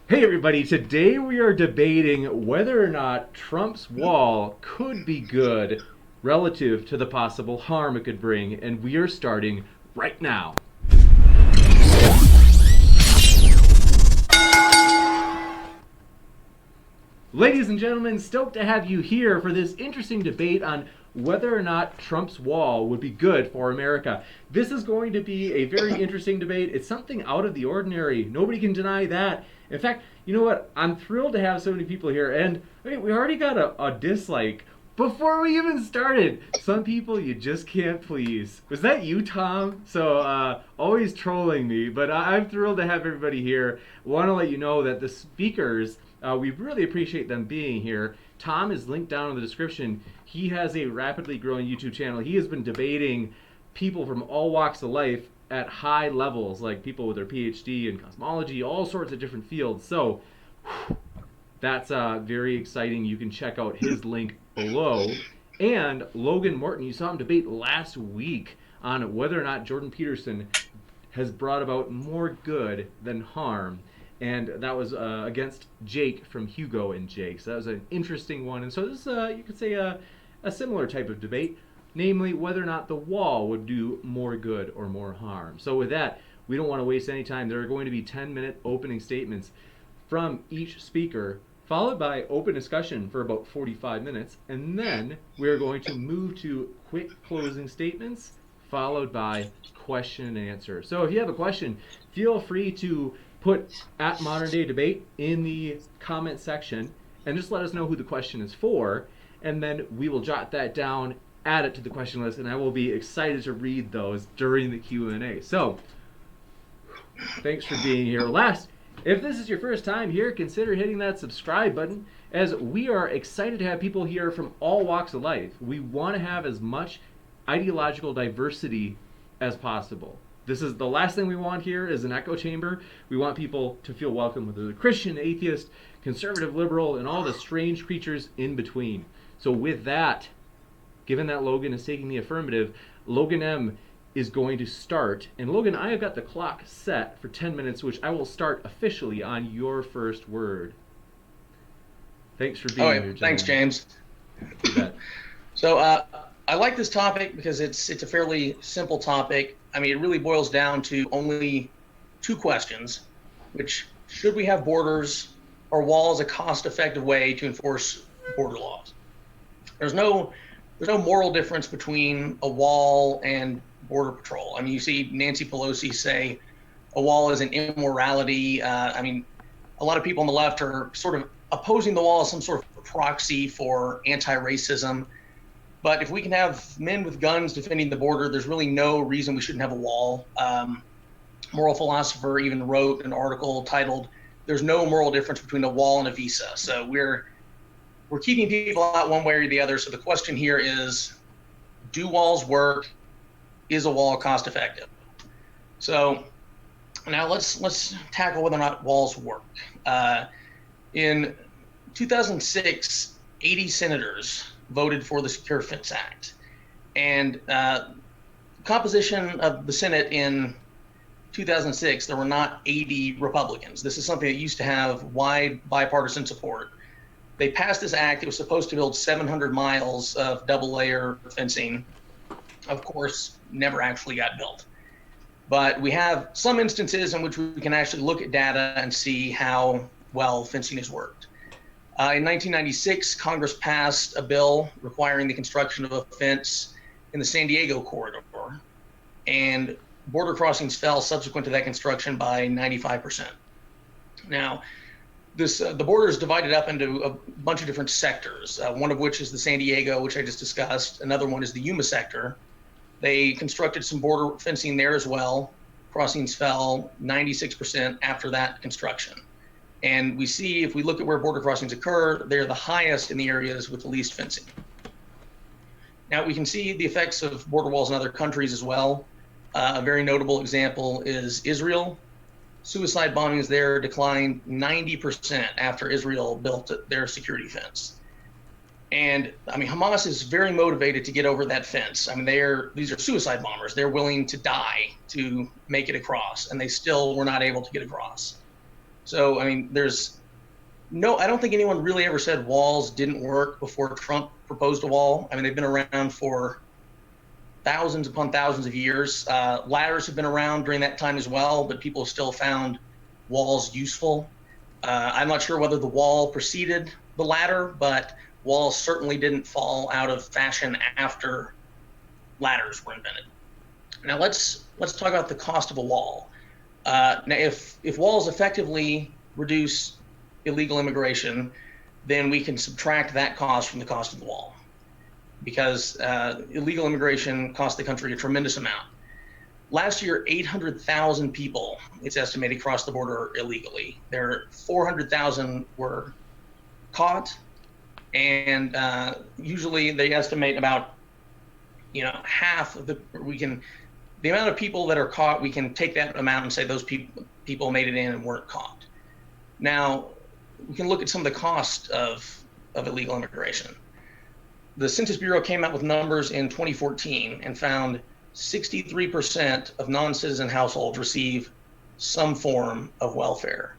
Hey everybody, today we are debating whether or not Trump's wall could be good relative to the possible harm it could bring, and we are starting right now. Ladies and gentlemen, stoked to have you here for this interesting debate on whether or not Trump's wall would be good for America. This is going to be a very interesting debate. It's something out of the ordinary. Nobody can deny that. In fact, you know what? I'm thrilled to have so many people here, and I mean, we already got a dislike before we even started. Some people you just can't please. Was that you, Tom? So, always trolling me, but I'm thrilled to have everybody here. Want to let you know that the speakers, we really appreciate them being here. Tom is linked down in the description. He has a rapidly growing YouTube channel. He has been debating people from all walks of life at high levels, like people with their PhD in cosmology, all sorts of different fields. So that's very exciting. You can check out his link below. And Logan Morton, you saw him debate last week on whether or not Jordan Peterson has brought about more good than harm. And that was against Jake from Hugo and Jake. So that was an interesting one. And so this is, you could say, a similar type of debate, namely whether or not the wall would do more good or more harm. So with that, we don't want to waste any time. There are going to be 10-minute opening statements from each speaker, followed by open discussion for about 45 minutes, and then we're going to move to quick closing statements, followed by question and answer. So if you have a question, feel free to put at Modern Day Debate in the comment section, and just let us know who the question is for, and then we will jot that down, add it to the question list, and I will be excited to read those during the Q&A. So, thanks for being here. If this is your first time here, consider hitting that subscribe button, as we are excited to have people here from all walks of life. We want to have as much ideological diversity as possible. This is the last thing we want here is an echo chamber. We want people to feel welcome, whether they're Christian, atheist, conservative, liberal, and all the strange creatures in between. So with that, given that Logan is taking the affirmative, Logan-M is going to start. And Logan, I have got the clock set for 10 minutes, which I will start officially on your first word. Thanks for being here, gentlemen. Thanks, James. You bet. So I like this topic because it's a fairly simple topic. I mean, it really boils down to only two questions, which should we have borders or walls a cost-effective way to enforce border laws? There's no moral difference between a wall and border patrol. I mean, you see Nancy Pelosi say a wall is an immorality. I mean, a lot of people on the left are sort of opposing the wall as some sort of proxy for anti-racism. But if we can have men with guns defending the border, there's really no reason we shouldn't have a wall. Moral philosopher even wrote an article titled, "There's no moral difference between a wall and a visa." So we're keeping people out one way or the other. So the question here is, do walls work? Is a wall cost effective? So now let's tackle whether or not walls work. In 2006, 80 senators voted for the Secure Fence Act. And composition of the Senate in 2006, there were not 80 Republicans. This is something that used to have wide bipartisan support. They passed this act. It was supposed to build 700 miles of double-layer fencing. Of course, never actually got built. But we have some instances in which we can actually look at data and see how well fencing has worked. In 1996, Congress passed a bill requiring the construction of a fence in the San Diego corridor, and border crossings fell subsequent to that construction by 95%. Now, the border is divided up into a bunch of different sectors, one of which is the San Diego, which I just discussed. Another one is the Yuma sector. They constructed some border fencing there as well. Crossings fell 96% after that construction. And we see, if we look at where border crossings occur, they're the highest in the areas with the least fencing. Now, we can see the effects of border walls in other countries as well. A very notable example is Israel. Suicide bombings there declined 90% after Israel built their security fence. And I mean, Hamas is very motivated to get over that fence. I mean, these are suicide bombers. They're willing to die to make it across, and they still were not able to get across. So, I mean, I don't think anyone really ever said walls didn't work before Trump proposed a wall. I mean, they've been around for thousands upon thousands of years. Ladders have been around during that time as well, but people still found walls useful. I'm not sure whether the wall preceded the ladder, but walls certainly didn't fall out of fashion after ladders were invented. Now let's talk about the cost of a wall. Now, if walls effectively reduce illegal immigration, then we can subtract that cost from the cost of the wall, because illegal immigration cost the country a tremendous amount. Last year, 800,000 people, it's estimated, crossed the border illegally. 400,000 were caught, and usually they estimate about half of the amount of people that are caught. We can take that amount and say those people made it in and weren't caught. Now, we can look at some of the cost of illegal immigration. The Census Bureau came out with numbers in 2014 and found 63% of non-citizen households receive some form of welfare.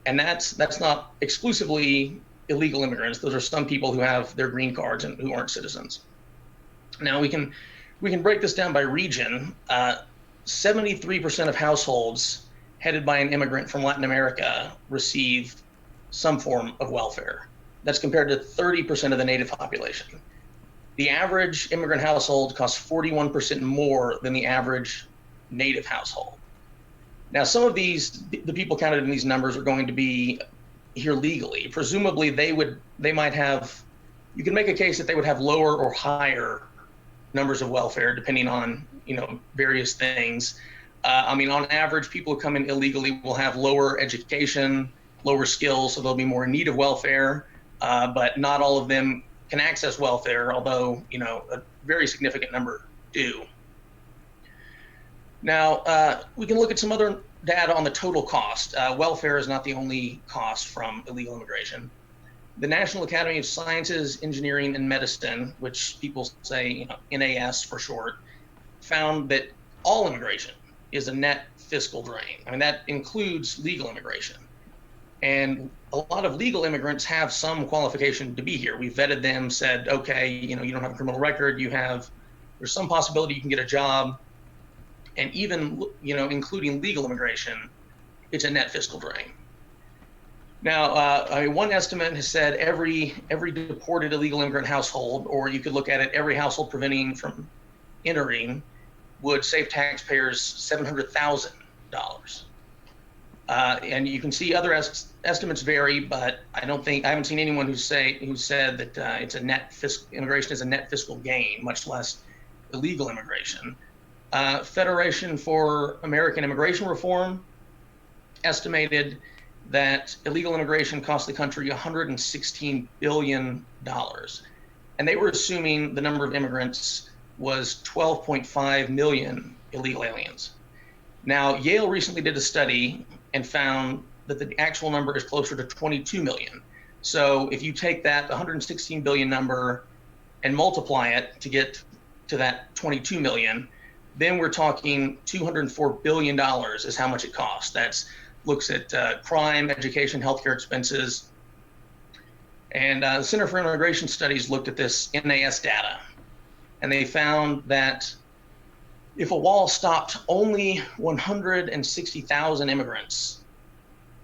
And that's not exclusively illegal immigrants. Those are some people who have their green cards and who aren't citizens. Now we can break this down by region. 73% of households headed by an immigrant from Latin America receive some form of welfare. That's compared to 30% of the native population. The average immigrant household costs 41% more than the average native household. Now, some of the people counted in these numbers are going to be here legally. Presumably, they might have. You can make a case that they would have lower or higher numbers of welfare depending on various things. I mean, on average, people who come in illegally will have lower education, lower skills, so they'll be more in need of welfare. But not all of them can access welfare, although a very significant number do. Now, we can look at some other data on the total cost. Welfare is not the only cost from illegal immigration. The National Academy of Sciences, Engineering, and Medicine, which people say NAS for short, found that all immigration is a net fiscal drain. I mean, that includes legal immigration. And a lot of legal immigrants have some qualification to be here. We vetted them, said, okay, you don't have a criminal record, there's some possibility you can get a job. And even, including legal immigration, it's a net fiscal drain. Now, one estimate has said every deported illegal immigrant household, or you could look at it, every household preventing from entering, would save taxpayers $700,000. And you can see other estimates vary, but I haven't seen anyone who said that immigration is a net fiscal gain, much less illegal immigration. Federation for American Immigration Reform estimated that illegal immigration cost the country $116 billion. And they were assuming the number of immigrants was 12.5 million illegal aliens. Now, Yale recently did a study and found that the actual number is closer to 22 million. So if you take that 116 billion number and multiply it to get to that 22 million, then we're talking $204 billion is how much it costs. That looks at crime, education, healthcare expenses. And the Center for Immigration Studies looked at this NAS data, and they found that if a wall stopped only 160,000 immigrants,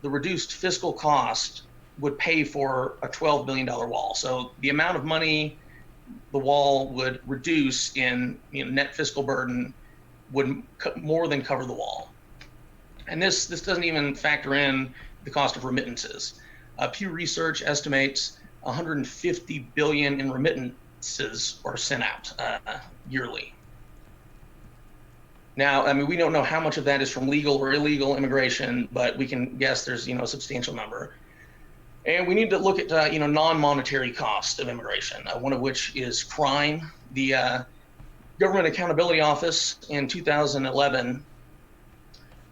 the reduced fiscal cost would pay for a $12 billion wall. So the amount of money the wall would reduce in net fiscal burden would more than cover the wall. And this doesn't even factor in the cost of remittances. Pew Research estimates 150 billion in remittances are sent out yearly. Now, I mean, we don't know how much of that is from legal or illegal immigration, but we can guess there's a substantial number. And we need to look at non-monetary costs of immigration, one of which is crime. The Government Accountability Office in 2011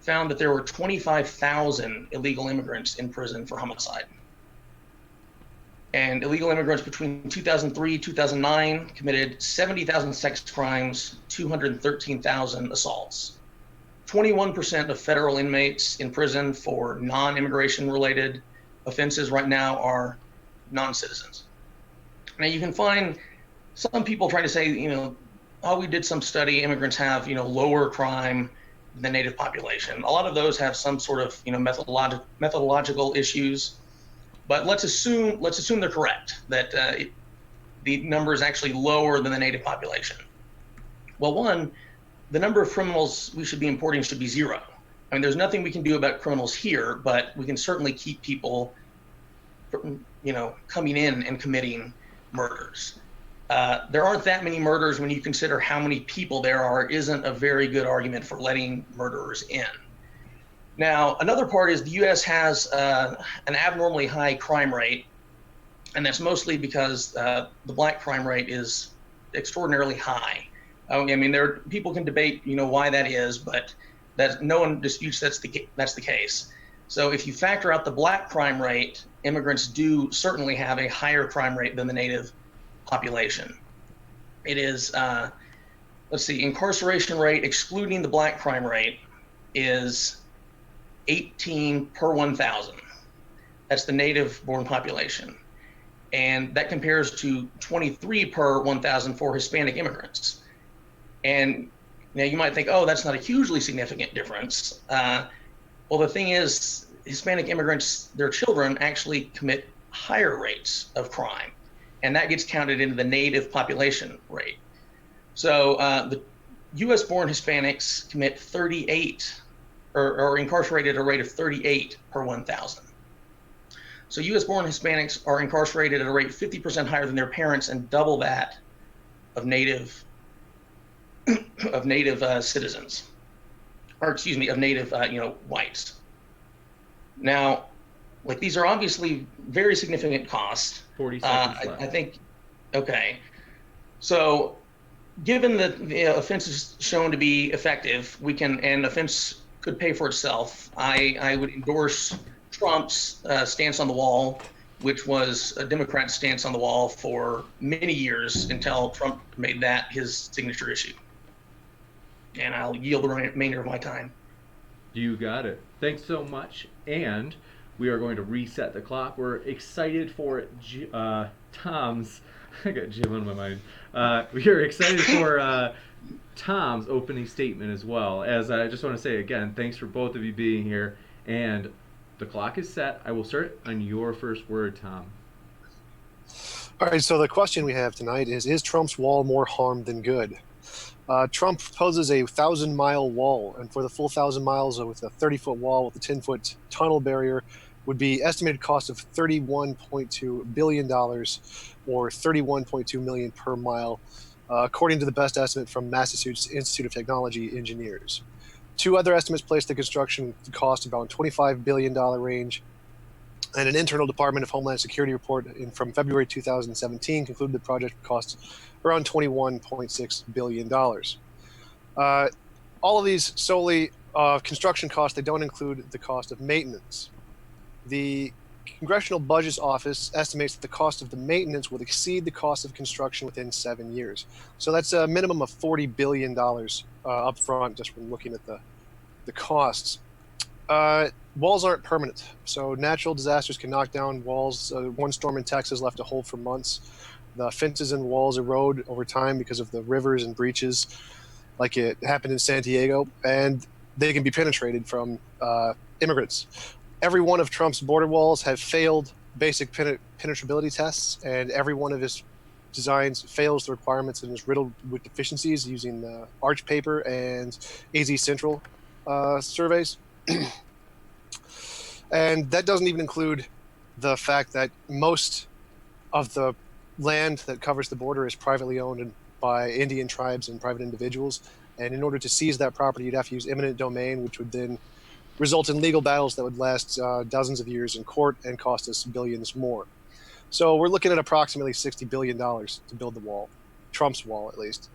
found that there were 25,000 illegal immigrants in prison for homicide. And illegal immigrants between 2003 and 2009 committed 70,000 sex crimes, 213,000 assaults. 21% of federal inmates in prison for non-immigration related offenses right now are non-citizens. Now you can find some people trying to say, oh, we did some study, immigrants have, lower crime than the native population. A lot of those have some sort of, methodological issues, but let's assume they're correct, that the number is actually lower than the native population. Well, one, the number of criminals we should be importing should be zero. I mean, there's nothing we can do about criminals here, but we can certainly keep people, coming in and committing murders. There aren't that many murders when you consider how many people there are, isn't a very good argument for letting murderers in. Now, another part is the U.S. has an abnormally high crime rate, and that's mostly because the black crime rate is extraordinarily high. I mean, people can debate, why that is, but no one disputes that's the case. So if you factor out the black crime rate, immigrants do certainly have a higher crime rate than the native population. It is, incarceration rate excluding the black crime rate is 18 per 1,000. That's the native-born population. And that compares to 23 per 1,000 for Hispanic immigrants. And now you might think, oh, that's not a hugely significant difference. Well, the thing is, Hispanic immigrants, their children actually commit higher rates of crime, and that gets counted into the native population rate. So the U.S.-born Hispanics commit 38, or incarcerated at a rate of 38 per 1,000. So U.S.-born Hispanics are incarcerated at a rate 50% higher than their parents and double that of native citizens, or excuse me, of native whites. Now, these are obviously very significant costs. 40 seconds left. I think. Okay, so given that the offense is shown to be effective, and offense could pay for itself, I would endorse Trump's stance on the wall, which was a Democrat stance on the wall for many years until Trump made that his signature issue. And I'll yield the remainder of my time. You got it. Thanks so much. And we are going to reset the clock. We're excited for Tom's. I got Jim on my mind. We are excited for Tom's opening statement as well. As I just want to say again, thanks for both of you being here. And the clock is set. I will start on your first word, Tom. All right, so the question we have tonight is Trump's wall more harm than good? Trump proposes a 1,000-mile wall, and for the full 1,000 miles with a 30-foot wall with a 10-foot tunnel barrier would be estimated cost of $31.2 billion or $31.2 million per mile, according to the best estimate from Massachusetts Institute of Technology engineers. Two other estimates place the construction cost about $25 billion range, and an internal Department of Homeland Security report from February 2017 concluded the project would cost around $21.6 billion. All of these solely construction costs, they don't include the cost of maintenance. The Congressional Budget Office estimates that the cost of the maintenance will exceed the cost of construction within 7 years. So that's a minimum of $40 billion up front just from looking at the costs. Walls aren't permanent, so natural disasters can knock down walls. One storm in Texas left a hole for months. The fences and walls erode over time because of the rivers and breaches, like it happened in San Diego, and they can be penetrated from immigrants. Every one of Trump's border walls have failed basic penetrability tests, and every one of his designs fails the requirements and is riddled with deficiencies using Arch paper and AZ Central surveys. And that doesn't even include the fact that most of the land that covers the border is privately owned by Indian tribes and private individuals. And in order to seize that property, you'd have to use eminent domain, which would then result in legal battles that would last dozens of years in court and cost us billions more. So we're looking at approximately $60 billion to build the wall, Trump's wall at least.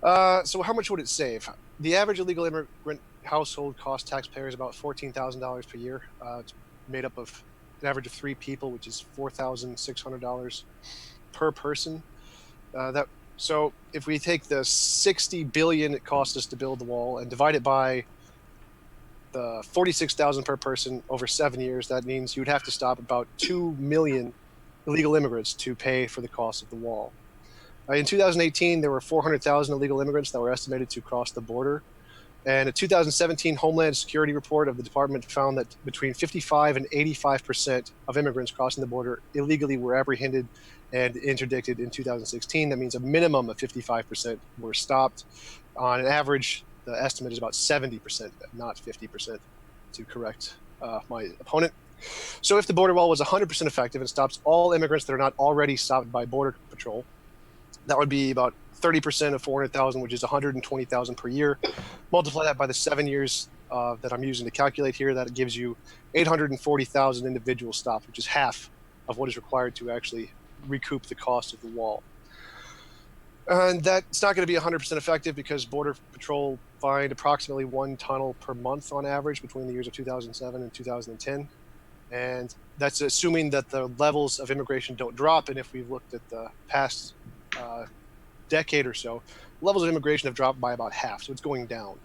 So how much would it save? The average illegal immigrant household cost taxpayers about $14,000 per year. It's made up of an average of 3 people, which is $4,600 per person. That So if we take the 60 billion it cost us to build the wall and divide it by the 46,000 per person over 7 years, that means you would have to stop about 2 million illegal immigrants to pay for the cost of the wall. In 2018, there were 400,000 illegal immigrants that were estimated to cross the border. And a 2017 Homeland Security report of the department found that between 55 and 85% of immigrants crossing the border illegally were apprehended and interdicted in 2016. That means a minimum of 55% were stopped. On average, the estimate is about 70%, not 50%, to correct my opponent. So if the border wall was 100% effective and stops all immigrants that are not already stopped by Border Patrol, that would be about 30% of 400,000, which is 120,000 per year. Multiply that by the 7 years that I'm using to calculate here. That gives you 840,000 individuals stopped, which is half of what is required to actually recoup the cost of the wall. And that's not going to be 100% effective because Border Patrol find approximately 1 tunnel per month on average between the years of 2007 and 2010. And that's assuming that the levels of immigration don't drop. And if we've looked at the past decade or so, levels of immigration have dropped by about half. So it's going down,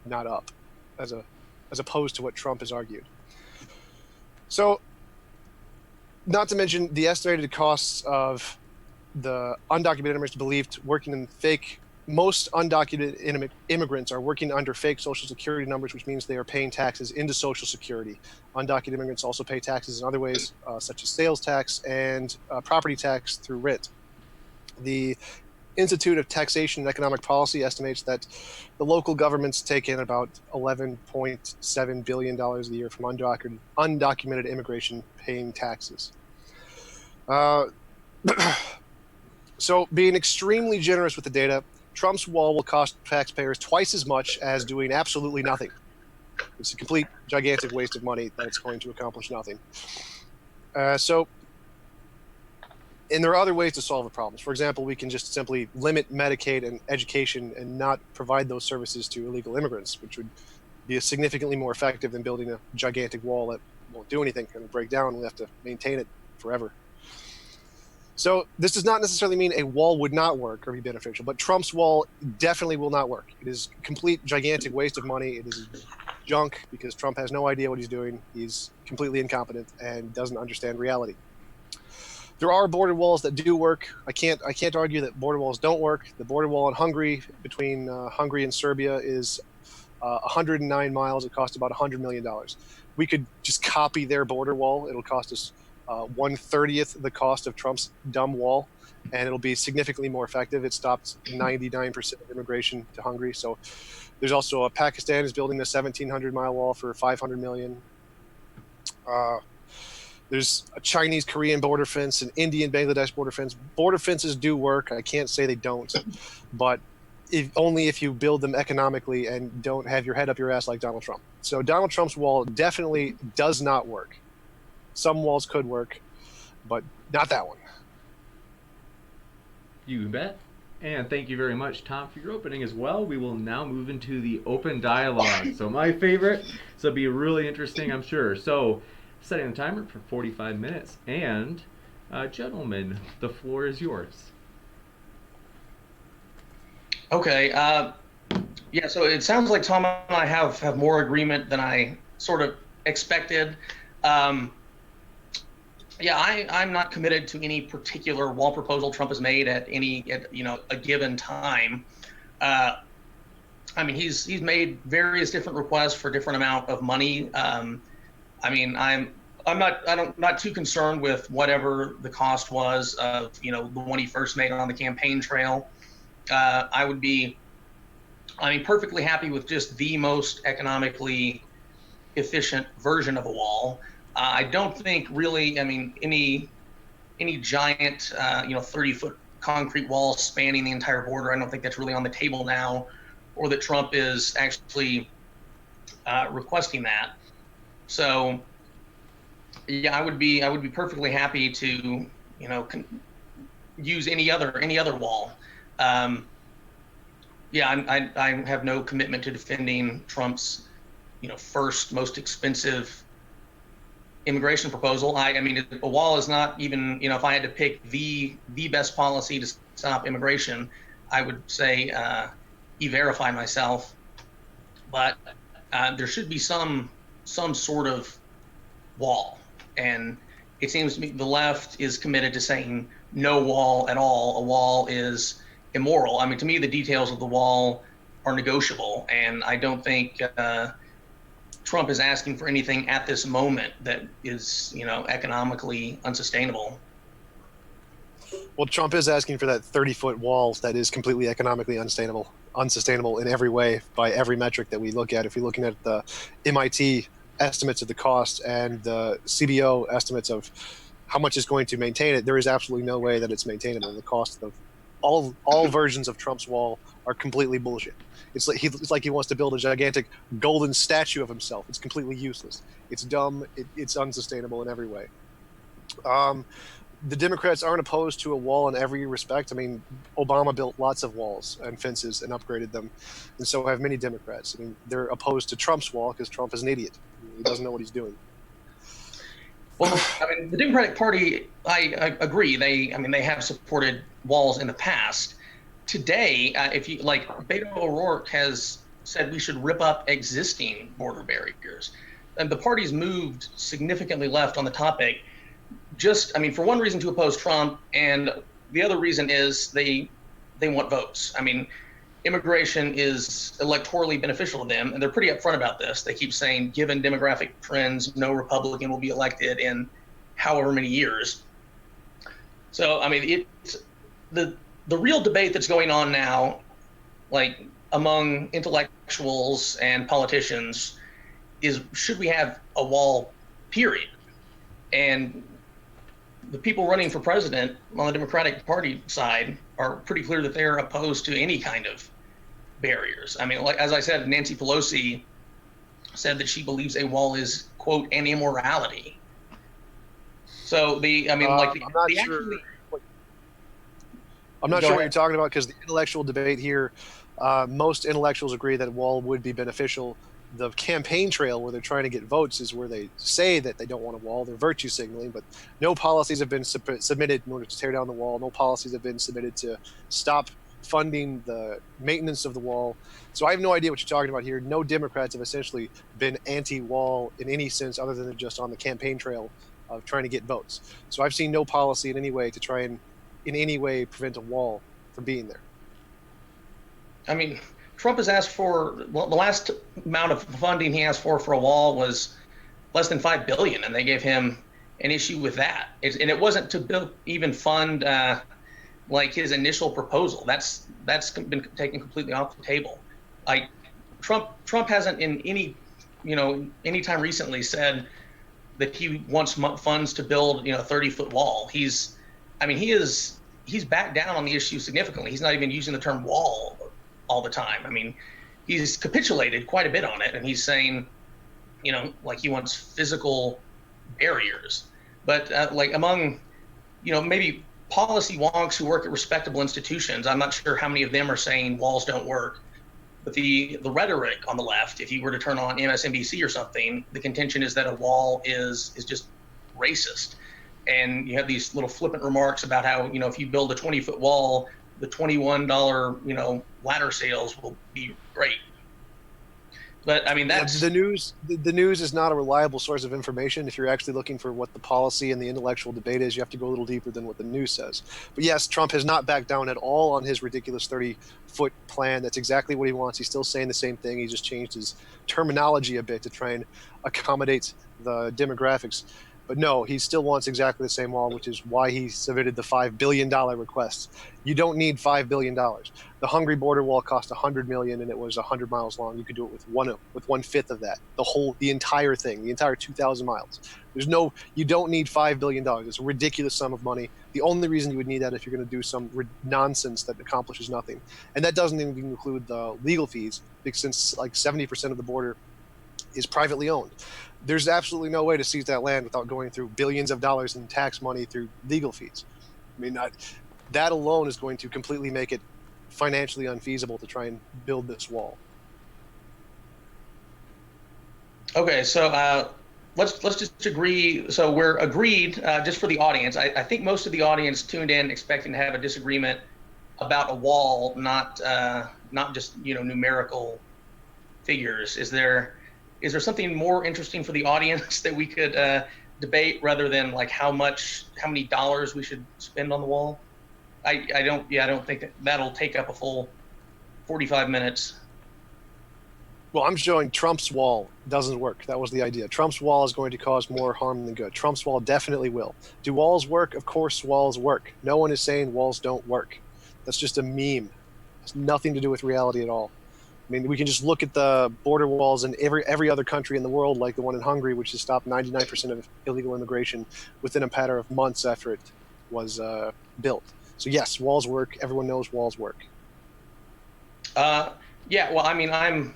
not up, as opposed to what Trump has argued. So not to mention the estimated costs of the undocumented immigrants believed working in fake. Most undocumented immigrants are working under fake Social Security numbers, which means they are paying taxes into Social Security. Undocumented immigrants also pay taxes in other ways, such as sales tax and property tax through rent. The Institute of Taxation and Economic Policy estimates that the local governments take in about $11.7 billion a year from undocumented immigration paying taxes. So being extremely generous with the data, Trump's wall will cost taxpayers twice as much as doing absolutely nothing. It's a complete gigantic waste of money that it's going to accomplish nothing. And there are other ways to solve the problems. For example, we can just simply limit Medicaid and education and not provide those services to illegal immigrants, which would be significantly more effective than building a gigantic wall that won't do anything and break down. We'll have to maintain it forever. So this does not necessarily mean a wall would not work or be beneficial, but Trump's wall definitely will not work. It is a complete gigantic waste of money. It is junk because Trump has no idea what he's doing. He's completely incompetent and doesn't understand reality. There are border walls that do work. I can't argue that border walls don't work. The border wall in Hungary between Hungary and Serbia is 109 miles. It costs about $100 million. We could just copy their border wall. It'll cost us 1/30th the cost of Trump's dumb wall, and it'll be significantly more effective. It stopped 99% of immigration to Hungary. So there's also Pakistan is building a 1,700-mile wall for $500 million. There's a Chinese-Korean border fence, an Indian-Bangladesh border fence. Border fences do work. I can't say they don't, but only if you build them economically and don't have your head up your ass like Donald Trump. So Donald Trump's wall definitely does not work. Some walls could work, but not that one. You bet. And thank you very much, Tom, for your opening as well. We will now move into the open dialogue. So my favorite. So it'll be really interesting, I'm sure. So setting the timer for 45 minutes. And gentlemen, the floor is yours. Okay. Yeah, so it sounds like Tom and I have more agreement than I sort of expected. Yeah, I'm not committed to any particular wall proposal Trump has made at a given time. I mean, he's made various different requests for different amount of money. I mean, I'm not too concerned with whatever the cost was of the one he first made on the campaign trail. I would be, perfectly happy with just the most economically efficient version of a wall. I don't think really, any giant, 30-foot concrete wall spanning the entire border, I don't think that's really on the table now, or that Trump is actually requesting that. So, yeah, I would be perfectly happy to, use any other wall. Yeah, I have no commitment to defending Trump's, first most expensive immigration proposal. I mean, a wall is not even, if I had to pick the best policy to stop immigration, I would say e-verify myself, but there should be some sort of wall. And it seems to me the left is committed to saying no wall at all. A wall is immoral. I mean, to me, the details of the wall are negotiable, and I don't think Trump is asking for anything at this moment that is, economically unsustainable. Well, Trump is asking for that 30-foot wall that is completely economically unsustainable in every way by every metric that we look at. If you're looking at the MIT estimates of the cost and the CBO estimates of how much is going to maintain it, there is absolutely no way that it's maintainable. The cost of all versions of Trump's wall are completely bullshit. It's like he wants to build a gigantic golden statue of himself. It's completely useless. It's dumb. It's unsustainable in every way. The Democrats aren't opposed to a wall in every respect. I mean, Obama built lots of walls and fences and upgraded them, and so have many Democrats. I mean, they're opposed to Trump's wall because Trump is an idiot. He doesn't know what he's doing. Well, I mean, the Democratic Party, I agree. They have supported walls in the past. Today, if you like, Beto O'Rourke has said we should rip up existing border barriers, and the party's moved significantly left on the topic. For one reason to oppose Trump, and the other reason is they want votes. I mean, immigration is electorally beneficial to them, and they're pretty upfront about this. They keep saying, given demographic trends, no Republican will be elected in however many years. So, I mean, it's the real debate that's going on now, like among intellectuals and politicians, is should we have a wall, period? And the people running for president on the Democratic Party side are pretty clear that they're opposed to any kind of barriers. I mean, like as I said, Nancy Pelosi said that she believes a wall is, quote, an immorality. So I'm not sure what you're talking about, because the intellectual debate here, most intellectuals agree that a wall would be beneficial. The campaign trail where they're trying to get votes is where they say that they don't want a wall. They're virtue signaling, but no policies have been submitted in order to tear down the wall. No policies have been submitted to stop funding the maintenance of the wall. So I have no idea what you're talking about here. No Democrats have essentially been anti-wall in any sense other than just on the campaign trail of trying to get votes. So I've seen no policy in any way to try and in any way prevent a wall from being there. I mean, Trump has asked for, well, the last amount of funding he asked for a wall was less than $5 billion, and they gave him an issue with that. And it wasn't to even fund like his initial proposal. That's been taken completely off the table. Like Trump hasn't in any time recently said that he wants funds to build a 30-foot wall. He's backed down on the issue significantly. He's not even using the term wall all the time. I mean, he's capitulated quite a bit on it, and he's saying, like he wants physical barriers. But like among, maybe policy wonks who work at respectable institutions, I'm not sure how many of them are saying walls don't work. But the rhetoric on the left, if you were to turn on MSNBC or something, the contention is that a wall is just racist. And you have these little flippant remarks about how, if you build a 20-foot wall, the $21, ladder sales will be great. But I mean, that's the news. The news is not a reliable source of information. If you're actually looking for what the policy and the intellectual debate is, you have to go a little deeper than what the news says. But yes, Trump has not backed down at all on his ridiculous 30-foot plan. That's exactly what he wants. He's still saying the same thing. He just changed his terminology a bit to try and accommodate the demographics. But no, he still wants exactly the same wall, which is why he submitted the $5 billion request. You don't need $5 billion. The Hungary border wall cost $100 million, and it was 100 miles long. You could do it with 1/5 of that. The entire thing, the entire 2,000 miles. You don't need $5 billion. It's a ridiculous sum of money. The only reason you would need that if you're going to do some nonsense that accomplishes nothing, and that doesn't even include the legal fees, because since like 70% of the border is privately owned. There's absolutely no way to seize that land without going through billions of dollars in tax money through legal fees. I mean, that alone is going to completely make it financially unfeasible to try and build this wall. Okay, so let's just agree. So we're agreed, just for the audience. I think most of the audience tuned in expecting to have a disagreement about a wall, not just numerical figures. Is there something more interesting for the audience that we could debate rather than like how many dollars we should spend on the wall? I don't think that'll take up a full 45 minutes. Well, I'm showing Trump's wall doesn't work. That was the idea. Trump's wall is going to cause more harm than good. Trump's wall definitely will. Do walls work? Of course walls work. No one is saying walls don't work. That's just a meme. It's nothing to do with reality at all. I mean, we can just look at the border walls in every other country in the world, like the one in Hungary, which has stopped 99% of illegal immigration within a matter of months after it was built. So yes, walls work. Everyone knows walls work. Yeah, well, I mean, I'm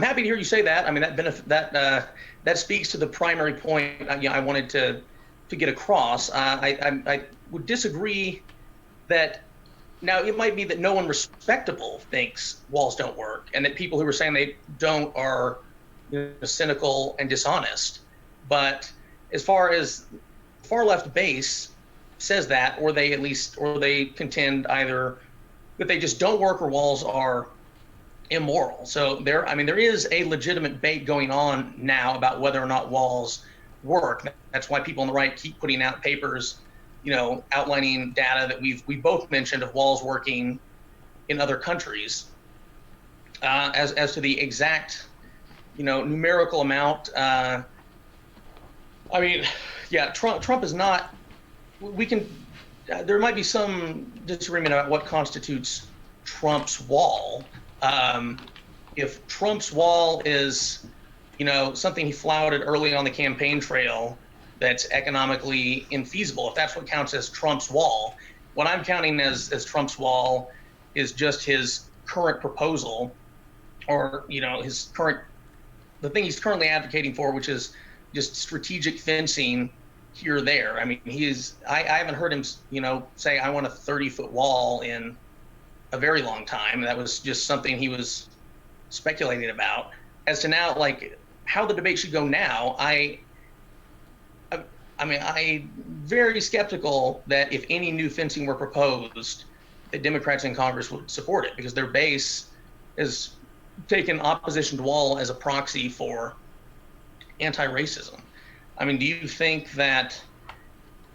happy to hear you say that. I mean, that speaks to the primary point I wanted to get across. I would disagree that now it might be that no one respectable thinks walls don't work, and that people who are saying they don't are cynical and dishonest. But as far as far left base says that, or they contend either that they just don't work or walls are immoral. So there is a legitimate debate going on now about whether or not walls work. That's why people on the right keep putting out papers, outlining data that we both mentioned of walls working in other countries. As to the exact, numerical amount, Trump is not. There might be some disagreement about what constitutes Trump's wall. If Trump's wall is, something he flouted early on the campaign trail that's economically infeasible, if that's what counts as Trump's wall, what I'm counting as Trump's wall is just his current proposal, or, the thing he's currently advocating for, which is just strategic fencing here or there. I mean, I haven't heard him, say, I want a 30-foot wall in a very long time. That was just something he was speculating about. As to now, like how the debate should go now, I'm very skeptical that if any new fencing were proposed, that Democrats in Congress would support it, because their base has taken opposition to wall as a proxy for anti-racism. I mean,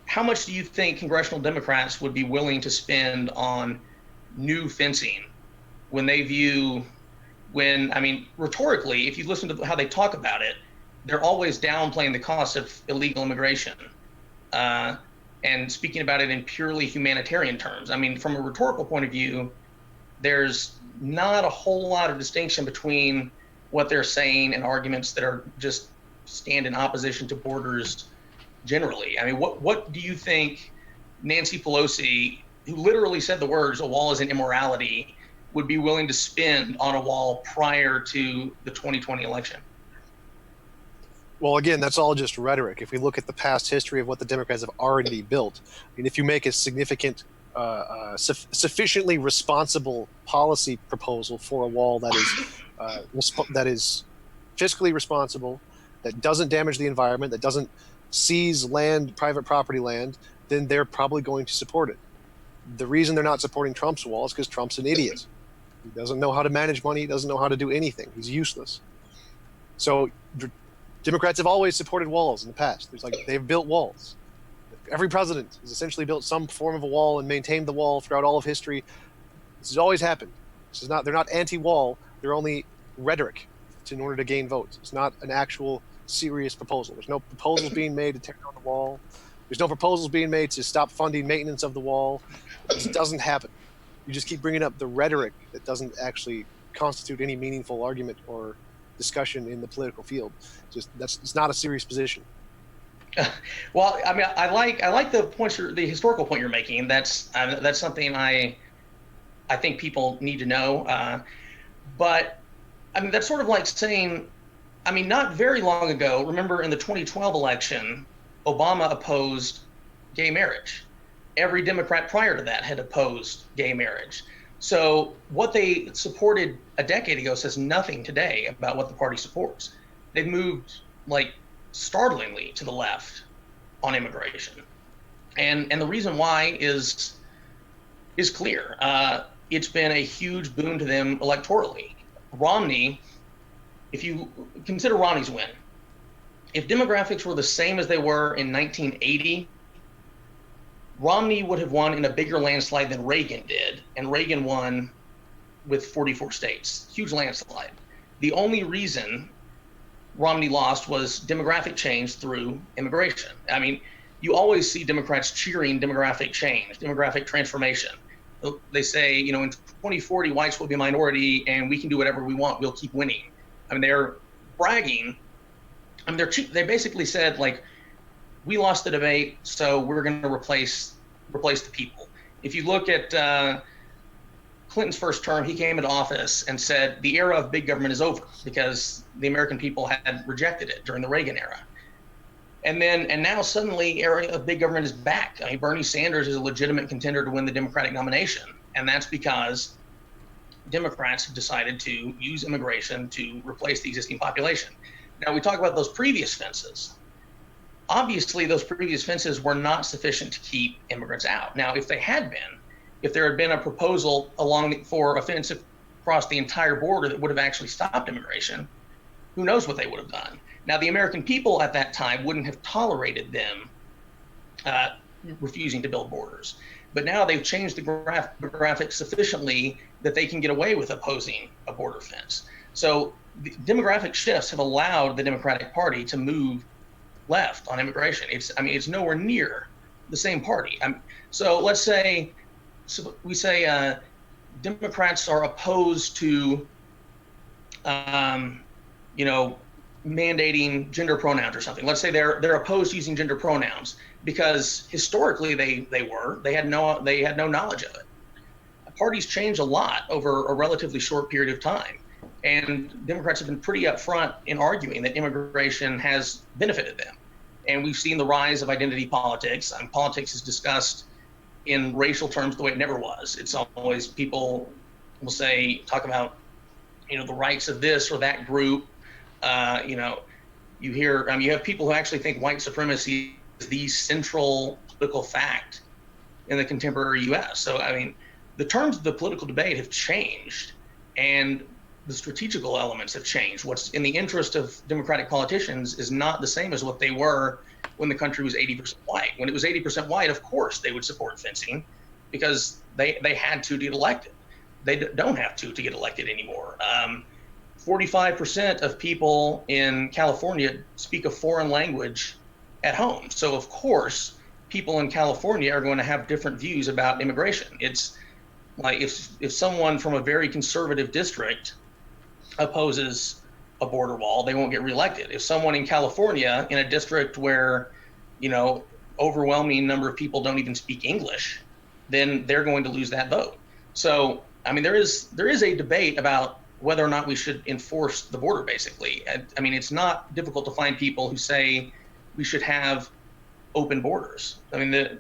how much do you think congressional Democrats would be willing to spend on new fencing rhetorically, if you listen to how they talk about it, they're always downplaying the cost of illegal immigration and speaking about it in purely humanitarian terms. I mean, from a rhetorical point of view, there's not a whole lot of distinction between what they're saying and arguments that are just stand in opposition to borders generally. I mean, what do you think Nancy Pelosi, who literally said the words, a wall is an immorality, would be willing to spend on a wall prior to the 2020 election? Well, again, that's all just rhetoric. If we look at the past history of what the Democrats have already built, I mean, if you make a significant, sufficiently responsible policy proposal for a wall that is fiscally responsible, that doesn't damage the environment, that doesn't seize land, private property land, then they're probably going to support it. The reason they're not supporting Trump's wall is because Trump's an idiot. He doesn't know how to manage money. He doesn't know how to do anything. He's useless. So Democrats have always supported walls in the past. They've built walls. Every president has essentially built some form of a wall and maintained the wall throughout all of history. This has always happened. They're not anti-wall. They're only rhetoric in order to gain votes. It's not an actual serious proposal. There's no proposals being made to tear down the wall. There's no proposals being made to stop funding maintenance of the wall. It doesn't happen. You just keep bringing up the rhetoric that doesn't actually constitute any meaningful argument or discussion in the political field. It's not a serious position. Well, I mean, I like the historical point you're making. That's something I think people need to know. But I mean, that's sort of like saying, I mean, not very long ago, remember in the 2012 election, Obama opposed gay marriage. Every Democrat prior to that had opposed gay marriage. So what they supported a decade ago says nothing today about what the party supports. They've moved startlingly to the left on immigration. And the reason why is is clear. It's been a huge boon to them electorally. Romney, if you consider Romney's win, if demographics were the same as they were in 1980, Romney would have won in a bigger landslide than Reagan did, and Reagan won with 44 states. Huge landslide. The only reason Romney lost was demographic change through immigration. I mean, you always see Democrats cheering demographic change, demographic transformation. They say, you know, in 2040, whites will be a minority and we can do whatever we want. We'll keep winning. I mean, they're bragging. I mean, they basically said, like, we lost the debate, so we're going to replace the people. If you look at Clinton's first term, he came into office and said the era of big government is over because the American people had rejected it during the Reagan era. And now suddenly era of big government is back. I mean, Bernie Sanders is a legitimate contender to win the Democratic nomination. And that's because Democrats have decided to use immigration to replace the existing population. Now, we talk about those previous fences. Obviously, those previous fences were not sufficient to keep immigrants out. Now, if they had been, if there had been a proposal for a fence across the entire border that would have actually stopped immigration, who knows what they would have done. Now, the American people at that time wouldn't have tolerated them refusing to build borders. But now they've changed the graphics sufficiently that they can get away with opposing a border fence. So the demographic shifts have allowed the Democratic Party to move left on immigration. It's nowhere near the same party. So let's say, Democrats are opposed to, mandating gender pronouns or something. Let's say they're opposed to using gender pronouns because historically they had no knowledge of it. Parties change a lot over a relatively short period of time, and Democrats have been pretty upfront in arguing that immigration has benefited them. And we've seen the rise of identity politics. Politics is discussed in racial terms the way it never was. It's always people will talk about, the rights of this or that group. You have people who actually think white supremacy is the central political fact in the contemporary U.S. So, the terms of the political debate have changed, and the strategical elements have changed. What's in the interest of Democratic politicians is not the same as what they were when the country was 80% white. When it was 80% white, of course they would support fencing because they had to get elected. They don't have to get elected anymore. 45% of people in California speak a foreign language at home. So of course, people in California are going to have different views about immigration. It's like if someone from a very conservative district opposes a border wall, they won't get reelected. If someone in California in a district where, overwhelming number of people don't even speak English, then they're going to lose that vote. So, there is a debate about whether or not we should enforce the border, basically. It's not difficult to find people who say we should have open borders. The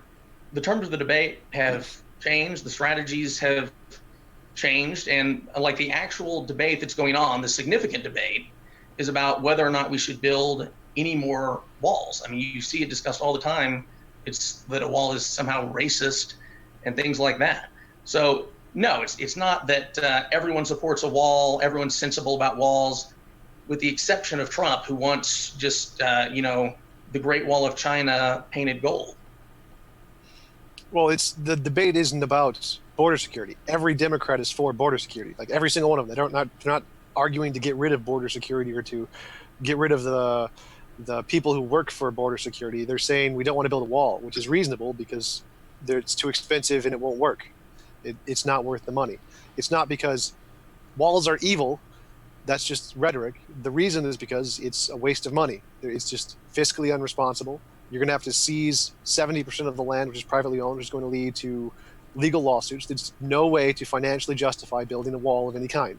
terms of the debate have changed, the strategies have changed, and like the actual debate that's going on, the significant debate, is about whether or not we should build any more walls. You see it discussed all the time. It's that a wall is somehow racist and things like that. So no, it's not that everyone supports a wall, everyone's sensible about walls, with the exception of Trump, who wants just, the Great Wall of China painted gold. Well, the debate isn't about border security. Every Democrat is for border security, like every single one of them. They're not arguing to get rid of border security or to get rid of the people who work for border security. They're saying we don't want to build a wall, which is reasonable because it's too expensive and it won't work. It's not worth the money. It's not because walls are evil. That's just rhetoric. The reason is because it's a waste of money. It's just fiscally unresponsible. You're going to have to seize 70% of the land, which is privately owned, which is going to lead to legal lawsuits. There's no way to financially justify building a wall of any kind.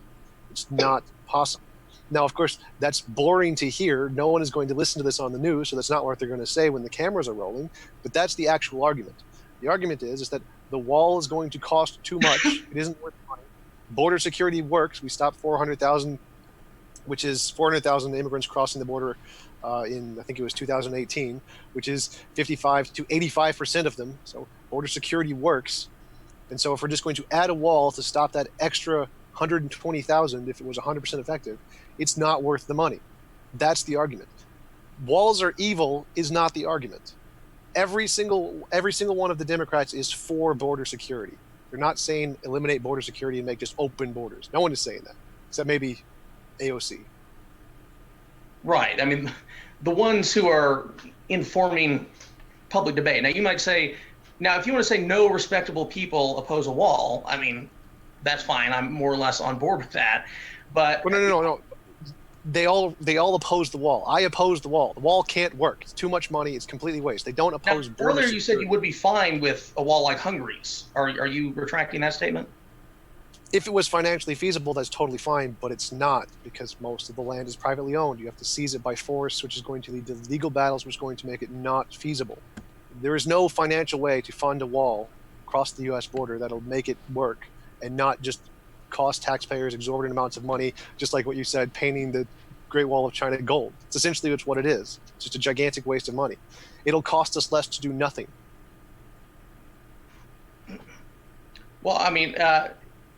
It's not possible. Now, of course, that's boring to hear. No one is going to listen to this on the news, so that's not what they're going to say when the cameras are rolling. But that's the actual argument. The argument is that the wall is going to cost too much. It isn't worth the money. Border security works. We stopped 400,000, which is 400,000 immigrants crossing the border in, I think it was 2018, which is 55 to 85% of them. So border security works. And so if we're just going to add a wall to stop that extra 120,000, if it was 100% effective, it's not worth the money. That's the argument. Walls are evil is not the argument. Every single one of the Democrats is for border security. They're not saying eliminate border security and make just open borders. No one is saying that, except maybe AOC. Right. I mean, the ones who are informing public debate. Now, you might say, now, if you want to say no respectable people oppose a wall, I mean, that's fine. I'm more or less on board with that. But well, no. They all oppose the wall. I oppose the wall. The wall can't work. It's too much money. It's completely waste. They don't oppose border earlier you security. said you would be fine with a wall like Hungary's. Are you retracting that statement? If it was financially feasible, that's totally fine, but it's not, because most of the land is privately owned. You have to seize it by force, which is going to lead to legal battles, which is going to make it not feasible. There is no financial way to fund a wall across the U.S. border that'll make it work and not just cost taxpayers exorbitant amounts of money, just like what you said, painting the Great Wall of China gold. It's essentially what it is. It's just a gigantic waste of money. It'll cost us less to do nothing. Well, I mean,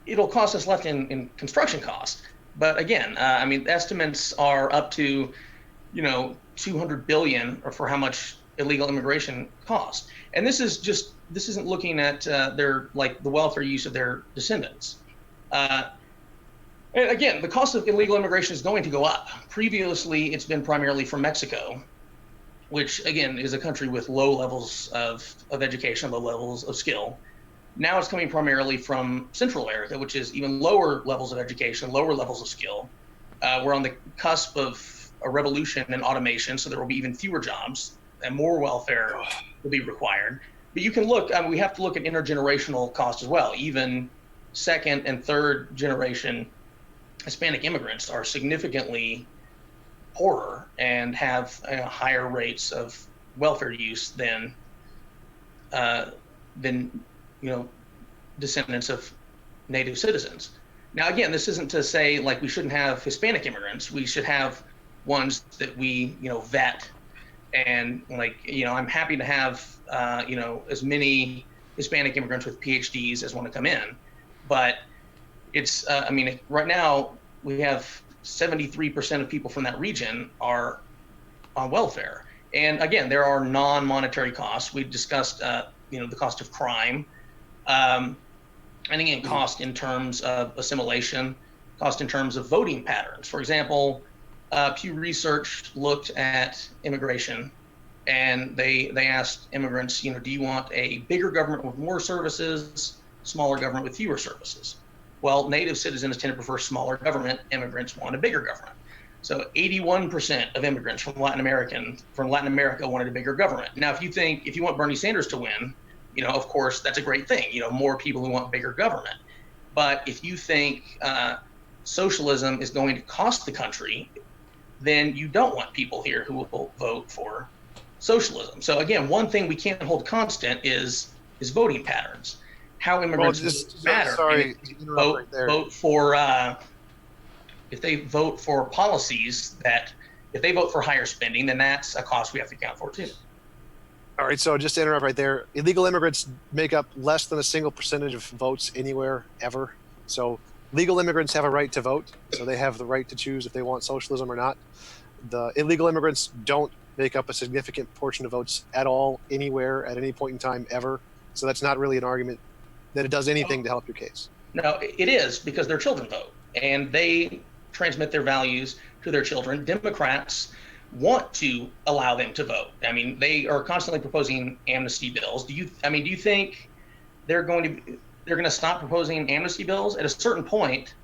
it'll cost us less in construction costs. But again, I mean, estimates are up to, 200 billion or for how much illegal immigration costs. And this isn't looking at the welfare use of their descendants. And again, the cost of illegal immigration is going to go up. Previously, it's been primarily from Mexico, which again is a country with low levels of education, low levels of skill. Now it's coming primarily from Central America, which is even lower levels of education, lower levels of skill. We're on the cusp of a revolution in automation, so there will be even fewer jobs and more welfare will be required. But you can look, we have to look at intergenerational cost as well. Even second and third generation Hispanic immigrants are significantly poorer and have higher rates of welfare use than descendants of native citizens. Now, again, this isn't to say like we shouldn't have Hispanic immigrants. We should have ones that we vet, and I'm happy to have as many Hispanic immigrants with PhDs as want to come in, but it's right now we have 73% of people from that region are on welfare. And again, there are non-monetary costs. We discussed the cost of crime, and again, cost in terms of assimilation, cost in terms of voting patterns. For example, Pew Research looked at immigration, and they asked immigrants, do you want a bigger government with more services, smaller government with fewer services? Well, native citizens tend to prefer smaller government. Immigrants want a bigger government. So 81% of immigrants from Latin America wanted a bigger government. Now, if you want Bernie Sanders to win, of course, that's a great thing. More people who want bigger government. But if you think socialism is going to cost the country, then you don't want people here who will vote for socialism. So again, one thing we can't hold constant is voting patterns. How immigrants matter. Sorry, vote for if they vote for policies if they vote for higher spending, then that's a cost we have to account for too. All right, so just to interrupt right there, illegal immigrants make up less than a single percentage of votes anywhere ever. So legal immigrants have a right to vote, so they have the right to choose if they want socialism or not. The illegal immigrants don't make up a significant portion of votes at all, anywhere, at any point in time, ever. So that's not really an argument that it does anything to help your case. No, it is, because their children vote, and they transmit their values to their children. Democrats want to allow them to vote. I mean, they are constantly proposing amnesty bills. Do you think they're going to stop proposing amnesty bills? At a certain point,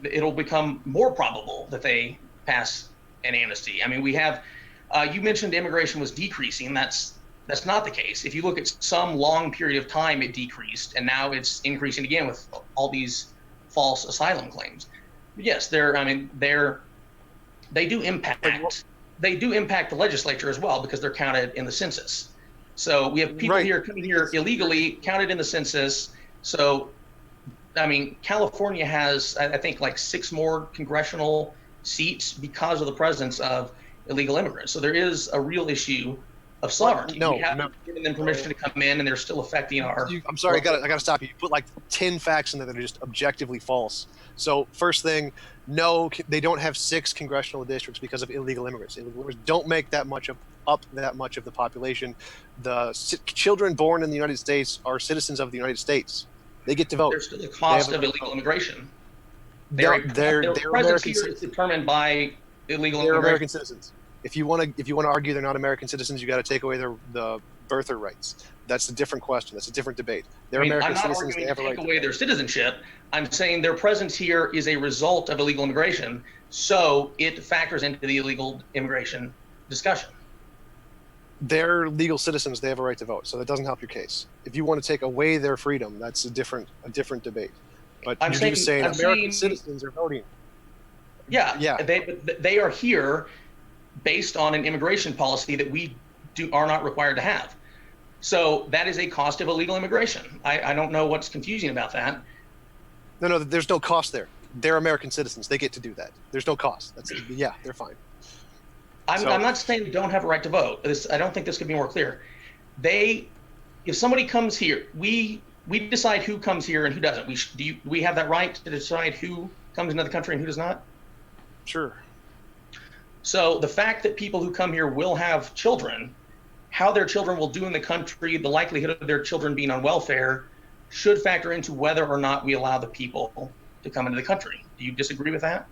it'll become more probable that they pass an amnesty. I mean, we have, you mentioned immigration was decreasing. That's not the case. If you look at some long period of time, it decreased, and now it's increasing again with all these false asylum claims. Yes, they do impact the legislature as well, because they're counted in the census. So we have people here coming here illegally, counted in the census. So, California has, I think, like 6 more congressional seats because of the presence of illegal immigrants. So there is a real issue of sovereignty. No, We haven't no. given them permission to come in, and they're still affecting our. I'm sorry, I gotta stop you. You put like 10 facts in there that are just objectively false. So first thing, no, they don't have 6 congressional districts because of illegal immigrants. Illegal immigrants don't make that much up that much of the population. The children born in the United States are citizens of the United States. They get to vote. There's still the cost of illegal immigration. Their Their presence American here is determined by illegal They're immigration. American citizens. If you want to argue they're not American citizens, you got to take away the birther rights. That's a different question. That's a different debate. They're American I'm not citizens. arguing They have a to right take to away their citizenship. I'm saying their presence here is a result of illegal immigration, so it factors into the illegal immigration discussion. They're legal citizens. They have a right to vote. So that doesn't help your case. If you want to take away their freedom, that's a different debate. But I'm you're just saying American saying- citizens are voting. Yeah, Yeah. They are here based on an immigration policy that we are not required to have. So that is a cost of illegal immigration. I don't know what's confusing about that. No, there's no cost there. They're American citizens. They get to do that. There's no cost. Yeah, they're fine. I'm not saying they don't have a right to vote. I don't think this could be more clear. If somebody comes here, we decide who comes here and who doesn't. We have that right to decide who comes into the country and who does not? Sure. So the fact that people who come here will have children, how their children will do in the country, the likelihood of their children being on welfare should factor into whether or not we allow the people to come into the country. Do you disagree with that?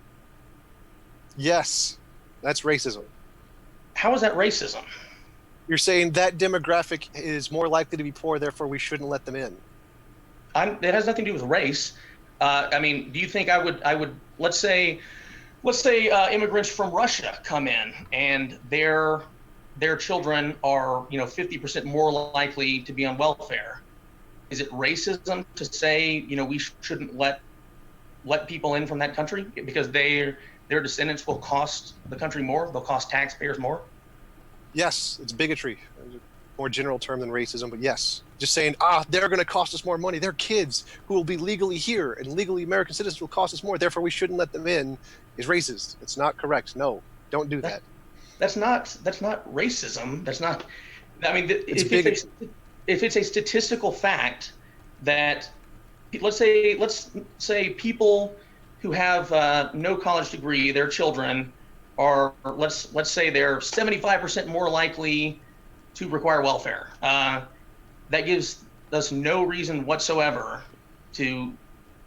Yes, that's racism. How is that racism? You're saying that demographic is more likely to be poor, therefore we shouldn't let them in. It has nothing to do with race. Do you think I would let's say immigrants from Russia come in and their children are 50% more likely to be on welfare? Is it racism to say we shouldn't let people in from that country because their descendants will cost the country more? They'll cost taxpayers more? Yes, it's bigotry. More general term than racism, but yes. Just saying, they're going to cost us more money. They're kids who will be legally here, and legally American citizens will cost us more. Therefore, we shouldn't let them in. Is racist. It's not correct. No, don't do that. That's not racism. That's not. It's if it's a statistical fact that let's say people who have no college degree, their children are let's say they're 75% more likely to require welfare. That gives us no reason whatsoever to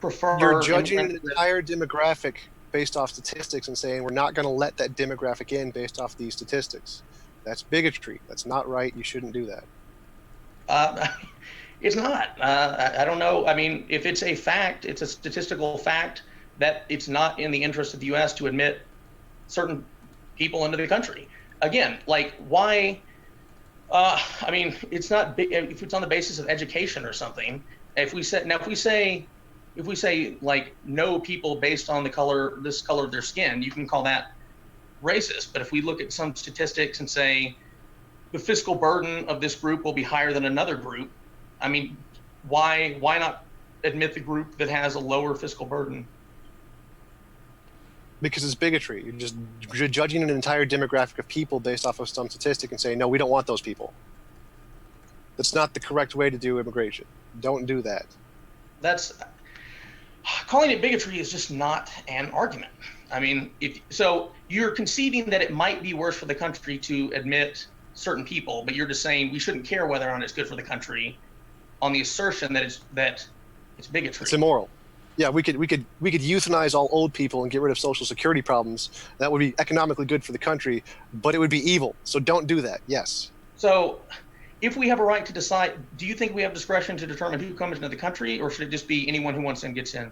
prefer. You're judging an entire demographic based off statistics and saying we're not going to let that demographic in based off these statistics. That's bigotry. That's not right. You shouldn't do that. It's not. I don't know. If it's a fact, it's a statistical fact that it's not in the interest of the U.S. to admit certain people into the country. Again, why? It's not big if it's on the basis of education or something. If we say no people based on this color of their skin, you can call that racist. But if we look at some statistics and say the fiscal burden of this group will be higher than another group, why not admit the group that has a lower fiscal burden? Because it's bigotry. You're judging an entire demographic of people based off of some statistic and saying, no, we don't want those people. That's not the correct way to do immigration. Don't do that. Calling it bigotry is just not an argument. So you're conceding that it might be worse for the country to admit certain people, but you're just saying we shouldn't care whether or not it's good for the country on the assertion that it's bigotry. It's immoral. Yeah, we could euthanize all old people and get rid of Social Security problems. That would be economically good for the country, but it would be evil. So don't do that. Yes. So if we have a right to decide, do you think we have discretion to determine who comes into the country, or should it just be anyone who wants in gets in?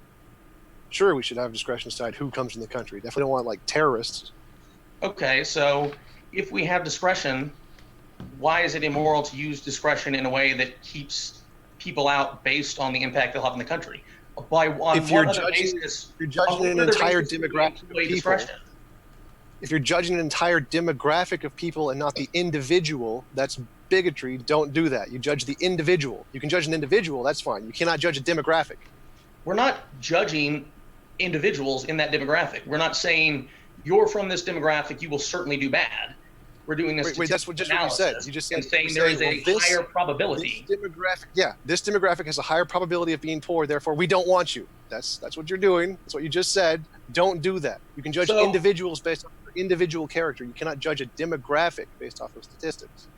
Sure, we should have discretion to decide who comes in the country. Definitely don't want terrorists. Okay, so if we have discretion, why is it immoral to use discretion in a way that keeps people out based on the impact they'll have in the country? If you're judging an entire demographic of people, if you're judging an entire demographic of people and not the individual, that's bigotry. Don't do that. You judge the individual. You can judge an individual, that's fine. You cannot judge a demographic. We're not judging individuals in that demographic. We're not saying you're from this demographic, you will certainly do bad. We're doing this Wait, that's just what you said. You just said and saying you're there is saying, a higher probability. This demographic has a higher probability of being poor. Therefore, we don't want you. That's what you're doing. That's what you just said. Don't do that. You can judge individuals based on their individual character. You cannot judge a demographic based off of statistics.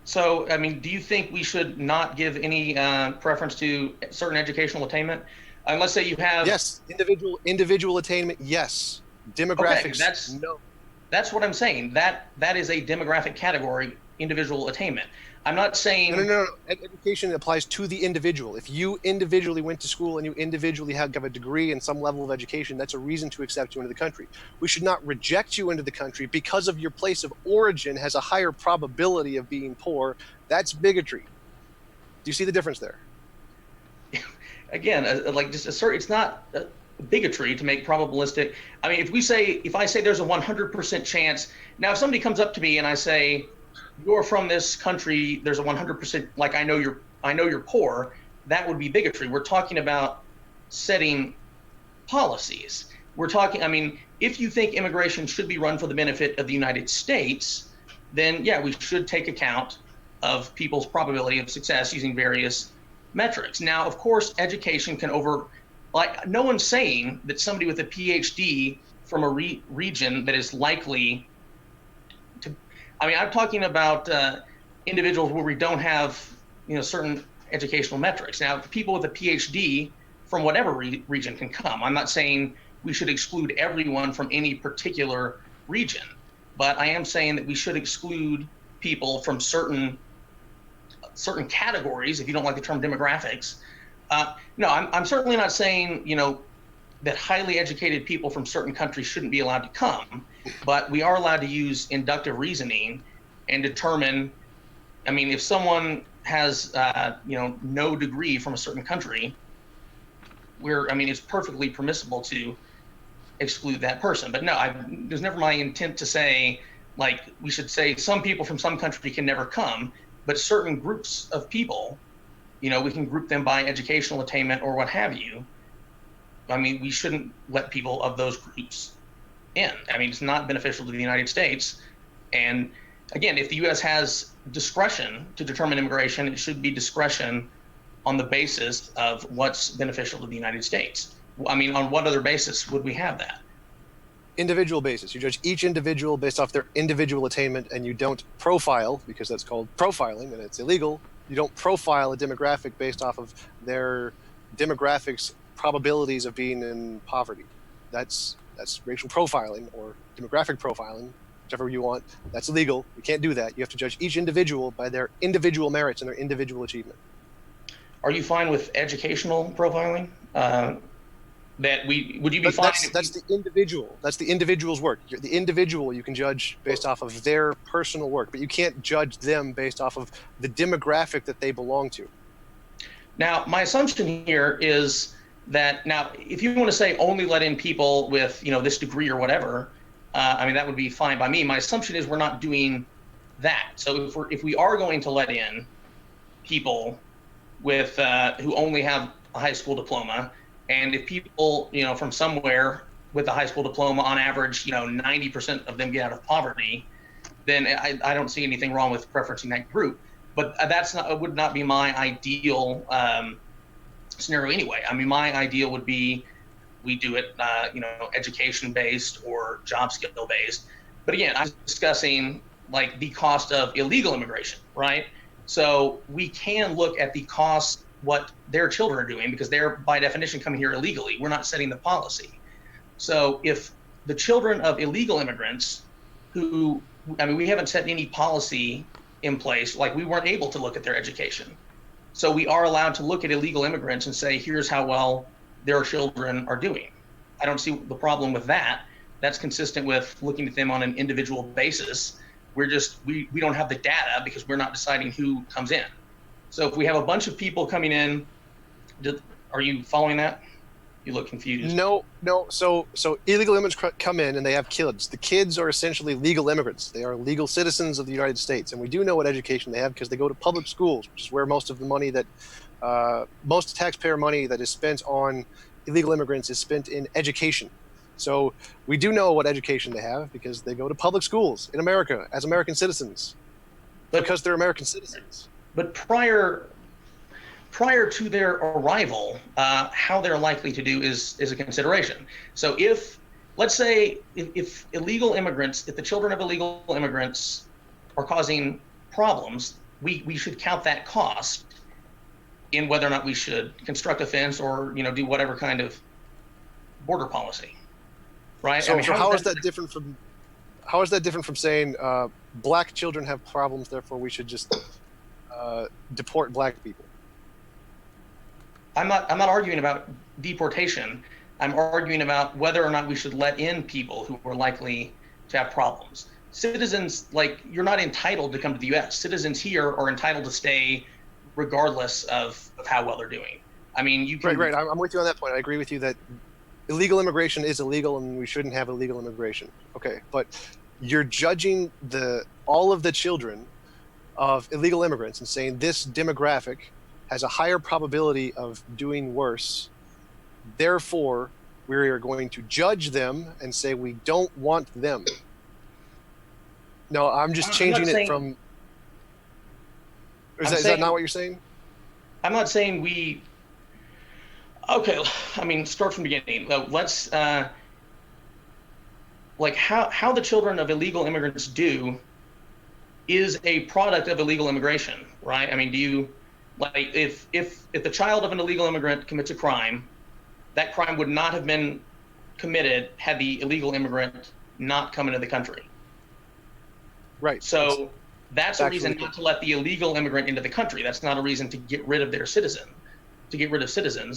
So, I mean, do you think we should not give any preference to certain educational attainment? Let's say you have individual attainment. Yes, demographics. Okay, no. That's what I'm saying. That is a demographic category, individual attainment. I'm not saying no. Education applies to the individual. If you individually went to school and you individually have a degree and some level of education, that's a reason to accept you into the country. We should not reject you into the country because of your place of origin has a higher probability of being poor. That's bigotry. Do you see the difference there? Again, it's not bigotry to make probabilistic. I mean, if I say there's a 100% chance, now if somebody comes up to me and I say, you're from this country, there's a 100%, like I know you're poor, that would be bigotry. We're talking about setting policies. We're talking, I mean, if you think immigration should be run for the benefit of the United States, then yeah, we should take account of people's probability of success using various metrics. Now, of course, education can like no one's saying that somebody with a PhD from a region that is likely to, I mean, I'm talking about individuals where we don't have, certain educational metrics. Now, people with a PhD from whatever region can come. I'm not saying we should exclude everyone from any particular region, but I am saying that we should exclude people from certain categories, if you don't like the term demographics. No, I'm certainly not saying, that highly educated people from certain countries shouldn't be allowed to come, but we are allowed to use inductive reasoning and determine, I mean, if someone has, no degree from a certain country, it's perfectly permissible to exclude that person. But no, it was never my intent to say, like, we should say some people from some country can never come, but certain groups of people, we can group them by educational attainment or what have you. I mean, we shouldn't let people of those groups in. I mean, it's not beneficial to the United States. And again, if the U.S. has discretion to determine immigration, it should be discretion on the basis of what's beneficial to the United States. I mean, on what other basis would we have that? Individual basis. You judge each individual based off their individual attainment, and you don't profile, because that's called profiling and it's illegal. You don't profile a demographic based off of their demographics probabilities of being in poverty. That's racial profiling or demographic profiling, whichever you want. That's illegal. You can't do that. You have to judge each individual by their individual merits and their individual achievement. Are you fine with educational profiling? Would you be fine? That's the individual. That's the individual's work. The individual you can judge based off of their personal work, but you can't judge them based off of the demographic that they belong to. Now, my assumption here is that now, if you want to say only let in people with this degree or whatever, that would be fine by me. My assumption is we're not doing that. So if we are going to let in people with who only have a high school diploma, and if people, from somewhere with a high school diploma, on average, 90% of them get out of poverty, then I don't see anything wrong with preferencing that group. But would not be my ideal scenario anyway. I mean, my ideal would be we do it, education based or job skill based. But again, I'm discussing like the cost of illegal immigration, right? So we can look at the cost, what their children are doing, because they're by definition coming here illegally. We're not setting the policy. So if the children of illegal immigrants we haven't set any policy in place, like we weren't able to look at their education. So we are allowed to look at illegal immigrants and say, here's how well their children are doing. I don't see the problem with that. That's consistent with looking at them on an individual basis. We don't have the data because we're not deciding who comes in. So if we have a bunch of people coming in, are you following that? You look confused. No. So illegal immigrants come in and they have kids. The kids are essentially legal immigrants. They are legal citizens of the United States. And we do know what education they have because they go to public schools, which is where most of the money most taxpayer money that is spent on illegal immigrants is spent in education. So we do know what education they have because they go to public schools in America as American citizens, because they're American citizens. But prior to their arrival, how they're likely to do is a consideration. So let's say if illegal immigrants, if the children of illegal immigrants are causing problems, we should count that cost in whether or not we should construct a fence or do whatever kind of border policy, right? So, how is that different from saying black children have problems, therefore we should just deport black people? I'm not arguing about deportation. I'm arguing about whether or not we should let in people who are likely to have problems. Citizens, you're not entitled to come to the U.S. Citizens here are entitled to stay regardless of how well they're doing. I mean, you can... Right. I'm with you on that point. I agree with you that illegal immigration is illegal and we shouldn't have illegal immigration. Okay, but you're judging all of the children of illegal immigrants and saying this demographic has a higher probability of doing worse. Therefore, we are going to judge them and say we don't want them. No, I'm just changing it from... Is that not what you're saying? I'm not saying we... Okay, I mean, start from the beginning. Let's... how the children of illegal immigrants do is a product of illegal immigration, right? I mean, do you... if the child of an illegal immigrant commits a crime, that crime would not have been committed had the illegal immigrant not come into the country. Right. So that's a reason not to let the illegal immigrant into the country. That's not a reason to get rid of their citizens.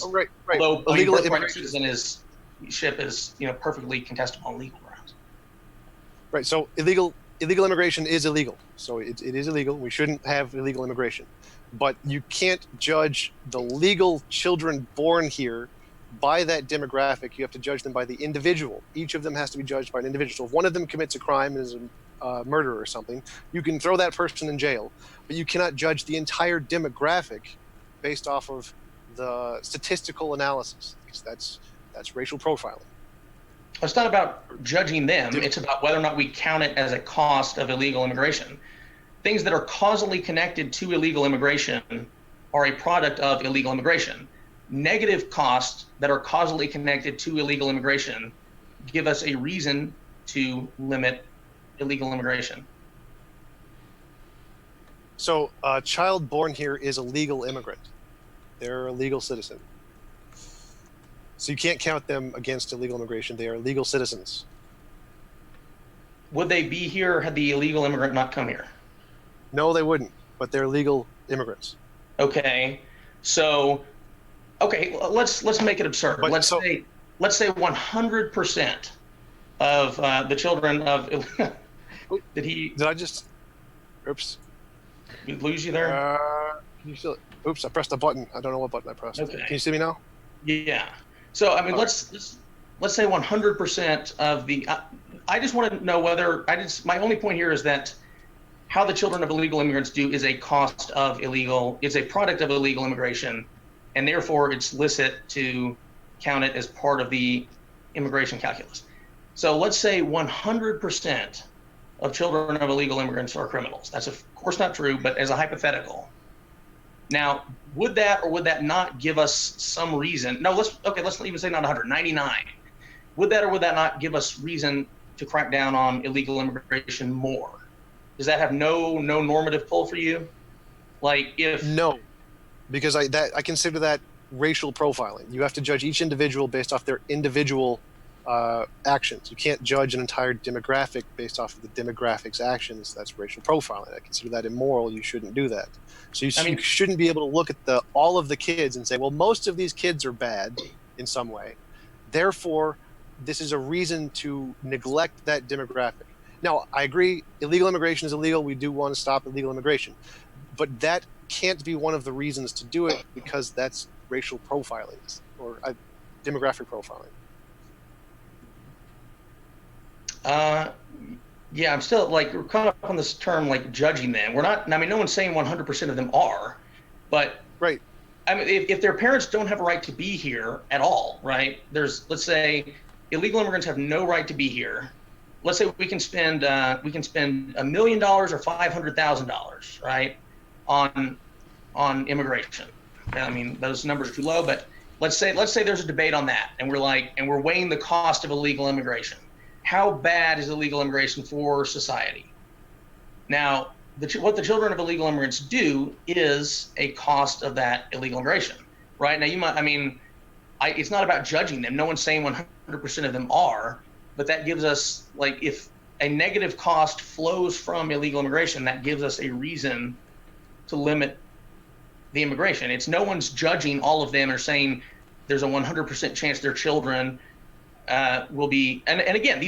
Oh, right. Although illegal birthright citizenship is perfectly contestable on legal grounds. Right. So illegal immigration is illegal. So it is illegal. We shouldn't have illegal immigration. But you can't judge the legal children born here by that demographic. You have to judge them by the individual. Each of them has to be judged by an individual. So if one of them commits a crime and is a murderer or something, you can throw that person in jail, but you cannot judge the entire demographic based off of the statistical analysis. That's racial profiling. It's not about judging them. It's about whether or not we count it as a cost of illegal immigration. Things that are causally connected to illegal immigration are a product of illegal immigration. Negative costs that are causally connected to illegal immigration give us a reason to limit illegal immigration. So a child born here is a legal immigrant. They're a legal citizen. So you can't count them against illegal immigration. They are legal citizens. Would they be here had the illegal immigrant not come here? No, they wouldn't, but they're legal immigrants. Okay, so let's make it absurd. Let's say 100% of the children of Did I just? Oops. We lose you there? Can you still? Oops! I pressed a button. I don't know what button I pressed. Okay. Can you see me now? Yeah. So I mean, let's say 100% of the. I just want to know whether my only point here is that how the children of illegal immigrants do is a cost of illegal. It's a product of illegal immigration, and therefore it's licit to count it as part of the immigration calculus. So let's say 100% of children of illegal immigrants are criminals. That's of course not true, but as a hypothetical. Now, would that or would that not give us some reason? No, let's even say not 100, 99. Would that or would that not give us reason to crack down on illegal immigration more? Does that have no normative pull for you? No, because I consider that racial profiling. You have to judge each individual based off their individual actions. You can't judge an entire demographic based off of the demographic's actions. That's racial profiling. I consider that immoral. You shouldn't do that. So you shouldn't be able to look at all of the kids and say, well, most of these kids are bad in some way. Therefore, this is a reason to neglect that demographic. Now, I agree, illegal immigration is illegal. We do want to stop illegal immigration. But that can't be one of the reasons to do it, because that's racial profiling or demographic profiling. Yeah, I'm still we're caught up on this term judging them. We're not. I mean, no one's saying 100% of them are, but right. I mean, if their parents don't have a right to be here at all, right? Let's say illegal immigrants have no right to be here. Let's say we can spend $1 million or $500,000, right, on immigration. I mean, those numbers are too low, but let's say there's a debate on that, and we're weighing the cost of illegal immigration. How bad is illegal immigration for society? Now, what the children of illegal immigrants do is a cost of that illegal immigration, right? Now, it's not about judging them. No one's saying 100% of them are, but that gives us, like, if a negative cost flows from illegal immigration, that gives us a reason to limit the immigration. It's no one's judging all of them or saying there's a 100% chance their children will be, and again,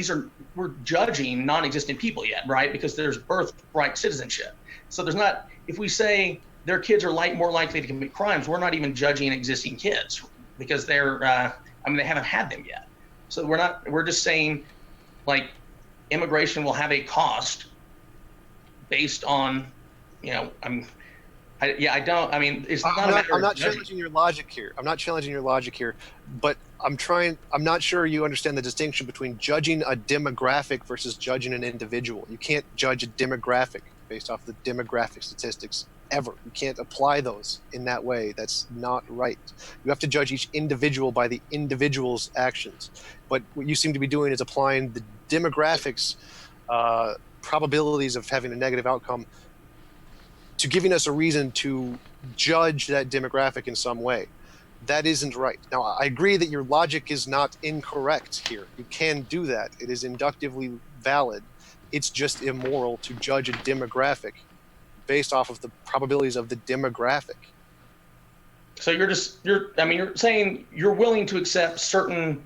we're judging non-existent people yet, right? Because there's birthright citizenship. So there's not, if we say their kids are more likely to commit crimes, we're not even judging existing kids because they haven't had them yet. So we're just saying, like, immigration will have a cost based on, it's not a matter of I'm not judging. challenging your logic here. I'm not challenging your logic here, but I'm not sure you understand the distinction between judging a demographic versus judging an individual. You can't judge a demographic based off the demographic statistics ever. You can't apply those in that way. That's not right. You have to judge each individual by the individual's actions. But what you seem to be doing is applying the demographics probabilities of having a negative outcome to giving us a reason to judge that demographic in some way. That isn't right. Now, I agree that your logic is not incorrect here. You can do that. It is inductively valid. It's just immoral to judge a demographic based off of the probabilities of the demographic. So you're saying you're willing to accept certain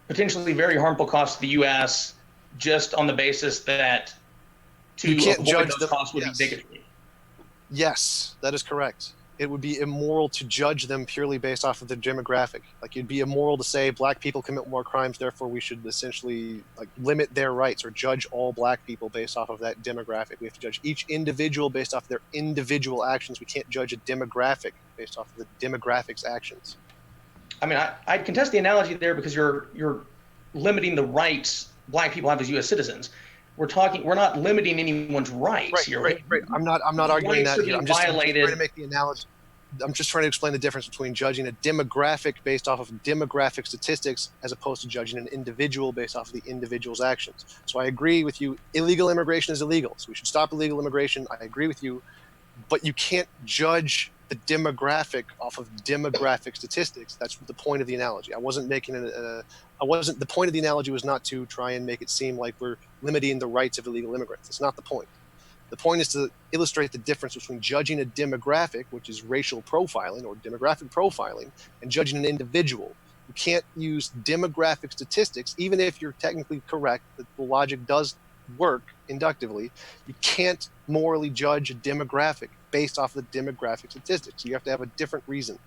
potentially very harmful costs to the U.S. just on the basis that to avoid those costs would be bigotry. Yes, that is correct. It would be immoral to judge them purely based off of their demographic. Like, it'd be immoral to say black people commit more crimes, therefore we should essentially, like, limit their rights or judge all black people based off of that demographic. We have to judge each individual based off their individual actions. We can't judge a demographic based off of the demographic's actions. I mean, I'd contest the analogy there because you're limiting the rights black people have as U.S. citizens. We're not limiting anyone's rights here. Right. I'm not arguing that here. I'm just trying to make the analogy. I'm just trying to explain the difference between judging a demographic based off of demographic statistics as opposed to judging an individual based off of the individual's actions. So I agree with you. Illegal immigration is illegal. So we should stop illegal immigration. I agree with you. But you can't judge the demographic off of demographic statistics. That's the point of the analogy. The point of the analogy was not to try and make it seem like we're limiting the rights of illegal immigrants. That's not the point. The point is to illustrate the difference between judging a demographic, which is racial profiling or demographic profiling, and judging an individual. You can't use demographic statistics, even if you're technically correct that the logic does work inductively. You can't morally judge a demographic based off the demographic statistics. You have to have a different reason.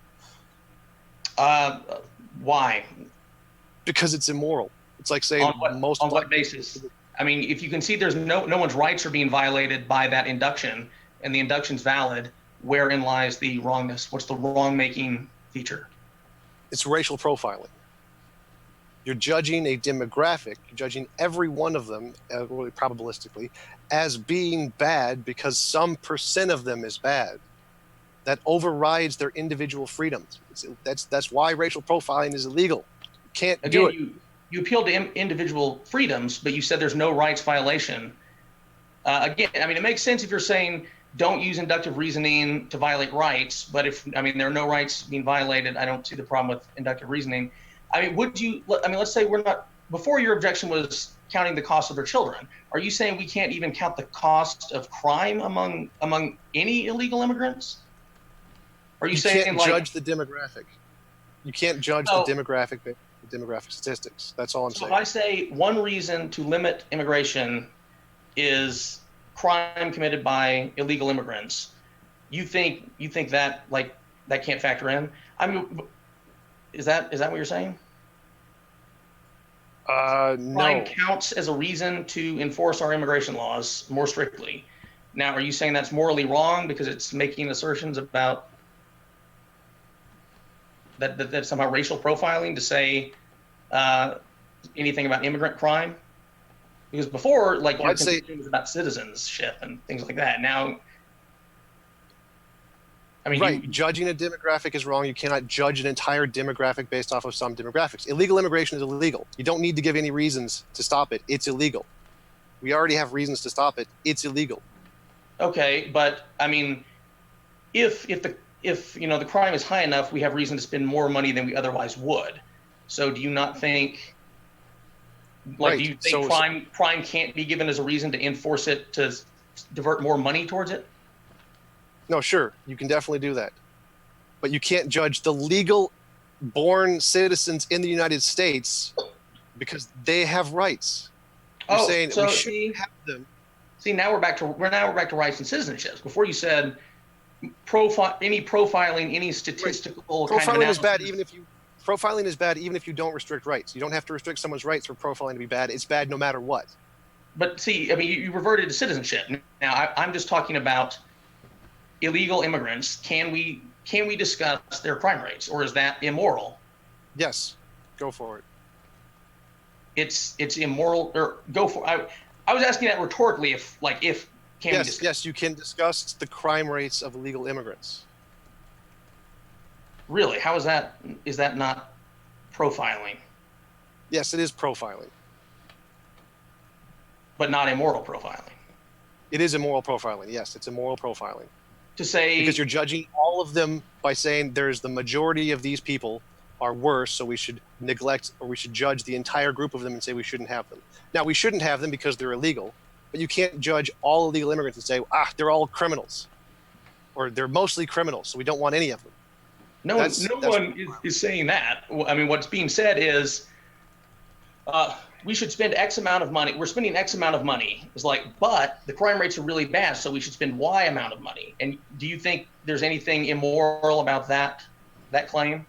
Why? Because it's immoral. It's like saying on what basis? I mean, if you can see there's no one's rights are being violated by that induction, and the induction's valid, wherein lies the wrongness? What's the wrong-making feature? It's racial profiling. You're judging a demographic, you're judging every one of them, really probabilistically, as being bad because some percent of them is bad. That overrides their individual freedoms. That's why racial profiling is illegal. You can't do it. You appealed to individual freedoms, but you said there's no rights violation. Again, I mean, it makes sense if you're saying don't use inductive reasoning to violate rights, but there are no rights being violated, I don't see the problem with inductive reasoning. I mean, let's say before your objection was counting the cost of their children. Are you saying we can't even count the cost of crime among any illegal immigrants? Are you saying can't judge the demographic? You can't judge the demographic statistics. That's all I'm saying. If I say one reason to limit immigration is crime committed by illegal immigrants, you think that that can't factor in? I mean, is that what you're saying? No. Crime counts as a reason to enforce our immigration laws more strictly. Now, are you saying that's morally wrong because it's making assertions about that's somehow racial profiling to say anything about immigrant crime? Because before, like, Well, your I'd say constitution was about citizenship and things like that. Now, I mean, right. Judging a demographic is wrong. You cannot judge an entire demographic based off of some demographics. Illegal immigration is illegal. You don't need to give any reasons to stop it. It's illegal. We already have reasons to stop it. It's illegal. okay, but I mean, if the crime is high enough, we have reason to spend more money than we otherwise would. So do you not think, like, Right. do you think crime can't be given as a reason to enforce it, to divert more money towards it? No, sure. You can definitely do that. But you can't judge the legal born citizens in the United States because they have rights. You're saying so we shouldn't have them. see, now we're back to rights and citizenships. Before you said any profiling, any statistical kind of Profiling is bad analysis. profiling is bad even if you don't restrict rights. You don't have to restrict someone's rights for profiling to be bad. It's bad no matter what. But see, I mean, you reverted to citizenship. Now, I'm just talking about illegal immigrants. Can we discuss their crime rates, or is that immoral? Yes, go for it. It's immoral, or go for. I was asking that rhetorically. If can we discuss? Yes, you can discuss the crime rates of illegal immigrants. Really, how is that? Is that not profiling? Yes, it is profiling. But not immoral profiling. It is immoral profiling. Yes, it's immoral profiling. To say, Because you're judging all of them by saying there's the majority of these people are worse, so we should neglect or we should judge the entire group of them and say we shouldn't have them. Now, we shouldn't have them because they're illegal, but you can't judge all illegal immigrants and say, they're all criminals, or they're mostly criminals, so we don't want any of them. no one is saying that. I mean, what's being said is, we should spend X amount of money. We're spending X amount of money. It's like, but the crime rates are really bad, so we should spend Y amount of money. And do you think there's anything immoral about that claim?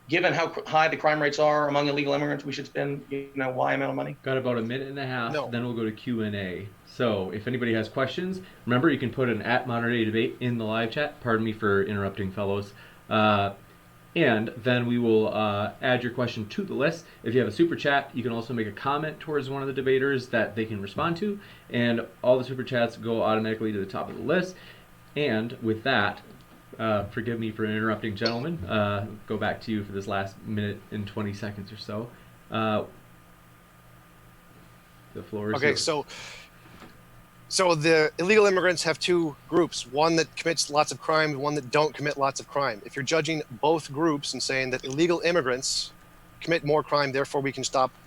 Given how high the crime rates are among illegal immigrants, we should spend Y amount of money. Got about a minute and a half, No. then we'll go to Q&A. So if anybody has questions, remember you can put an @moderndaydebate in the live chat. Pardon me for interrupting, fellows. And then we will add your question to the list. If you have a super chat, you can also make a comment towards one of the debaters that they can respond to, and all the super chats go automatically to the top of the list. And with that, forgive me for interrupting, gentlemen. Go back to you for this last minute and 20 seconds or so. The floor is yours. So the illegal immigrants have two groups, one that commits lots of crime and one that don't commit lots of crime. If you're judging both groups and saying that illegal immigrants commit more crime, therefore we can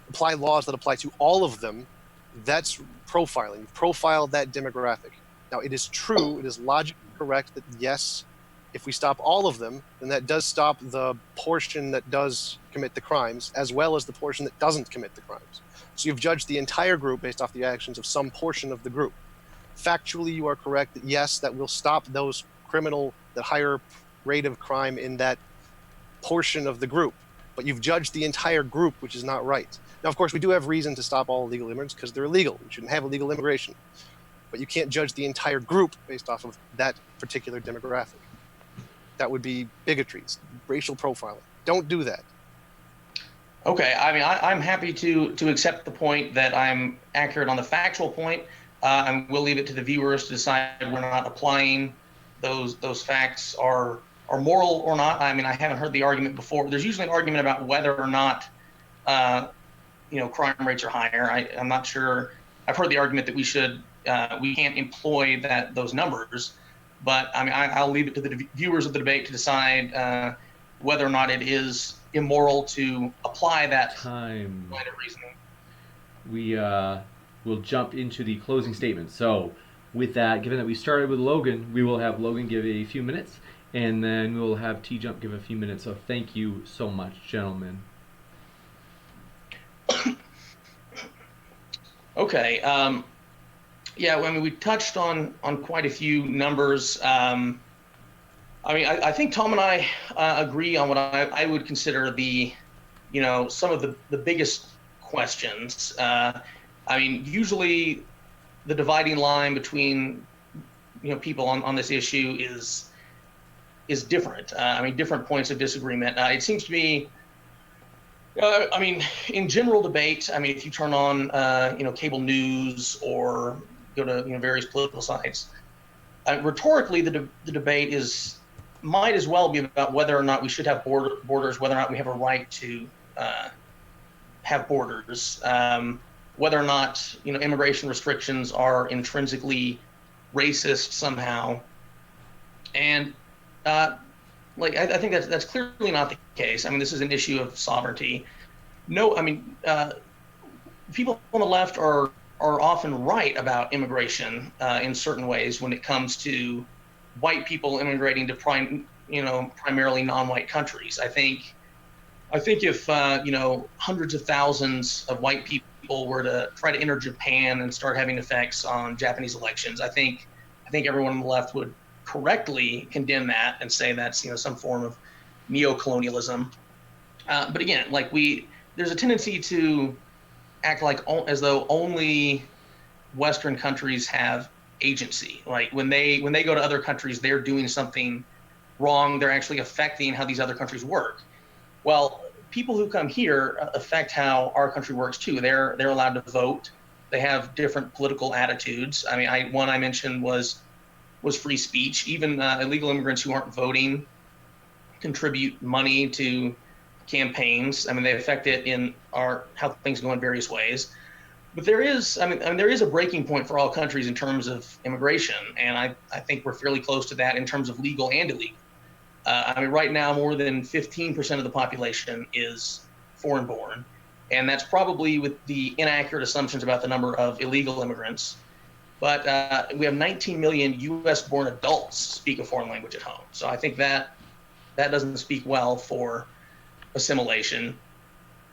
apply laws that apply to all of them, that's profiling. You profile that demographic. Now, it is true, it is logically correct that yes, if we stop all of them, then that does stop the portion that does commit the crimes, as well as the portion that doesn't commit the crimes. So you've judged the entire group based off the actions of some portion of the group. Factually, you are correct that yes, that will stop those the higher rate of crime in that portion of the group. But you've judged the entire group, which is not right. Now, of course, we do have reason to stop all illegal immigrants because they're illegal. We shouldn't have illegal immigration. But you can't judge the entire group based off of that particular demographic. That would be bigotry, racial profiling. Don't do that. Okay, I mean, I'm happy to accept the point that I'm accurate on the factual point, and we'll leave it to the viewers to decide whether or not applying those facts are moral or not. I mean, I haven't heard the argument before. There's usually an argument about whether or not crime rates are higher. I'm not sure. I've heard the argument that we can't employ those numbers, but I mean, I'll leave it to the viewers of the debate to decide whether or not it is immoral to apply that line of reasoning. We will jump into the closing statement. So with that, given that we started with Logan, we will have Logan give a few minutes, and then we will have TJump give a few minutes. So thank you so much, gentlemen. Okay. Yeah, I mean, we touched on quite a few numbers. I mean, I think Tom and I agree on what I would consider some of the biggest questions. I mean, usually the dividing line between, people on this issue is different. I mean, different points of disagreement. It seems to me, I mean, in general debate, I mean, if you turn on, cable news or go to various political sites, rhetorically, the debate might as well be about whether or not we should have borders, whether or not we have a right to have borders, whether or not immigration restrictions are intrinsically racist somehow, and I think that's clearly not the case. I mean, this is an issue of sovereignty. No, I mean, people on the left are often right about immigration in certain ways when it comes to white people immigrating to primarily non-white countries. I think if hundreds of thousands of white people were to try to enter Japan and start having effects on Japanese elections, I think everyone on the left would correctly condemn that and say that's some form of neo-colonialism. But again, there's a tendency to act as though only Western countries have agency. Like when they go to other countries, they're doing something wrong. They're actually affecting how these other countries work. Well, people who come here affect how our country works too. They're allowed to vote. They have different political attitudes. I mean, one I mentioned was free speech. Even illegal immigrants who aren't voting contribute money to campaigns. I mean, they affect it in how things go in various ways. But there is a breaking point for all countries in terms of immigration, and I think we're fairly close to that in terms of legal and illegal. I mean, right now, more than 15% of the population is foreign-born, and that's probably with the inaccurate assumptions about the number of illegal immigrants. But we have 19 million U.S.-born adults speak a foreign language at home. So I think that doesn't speak well for assimilation.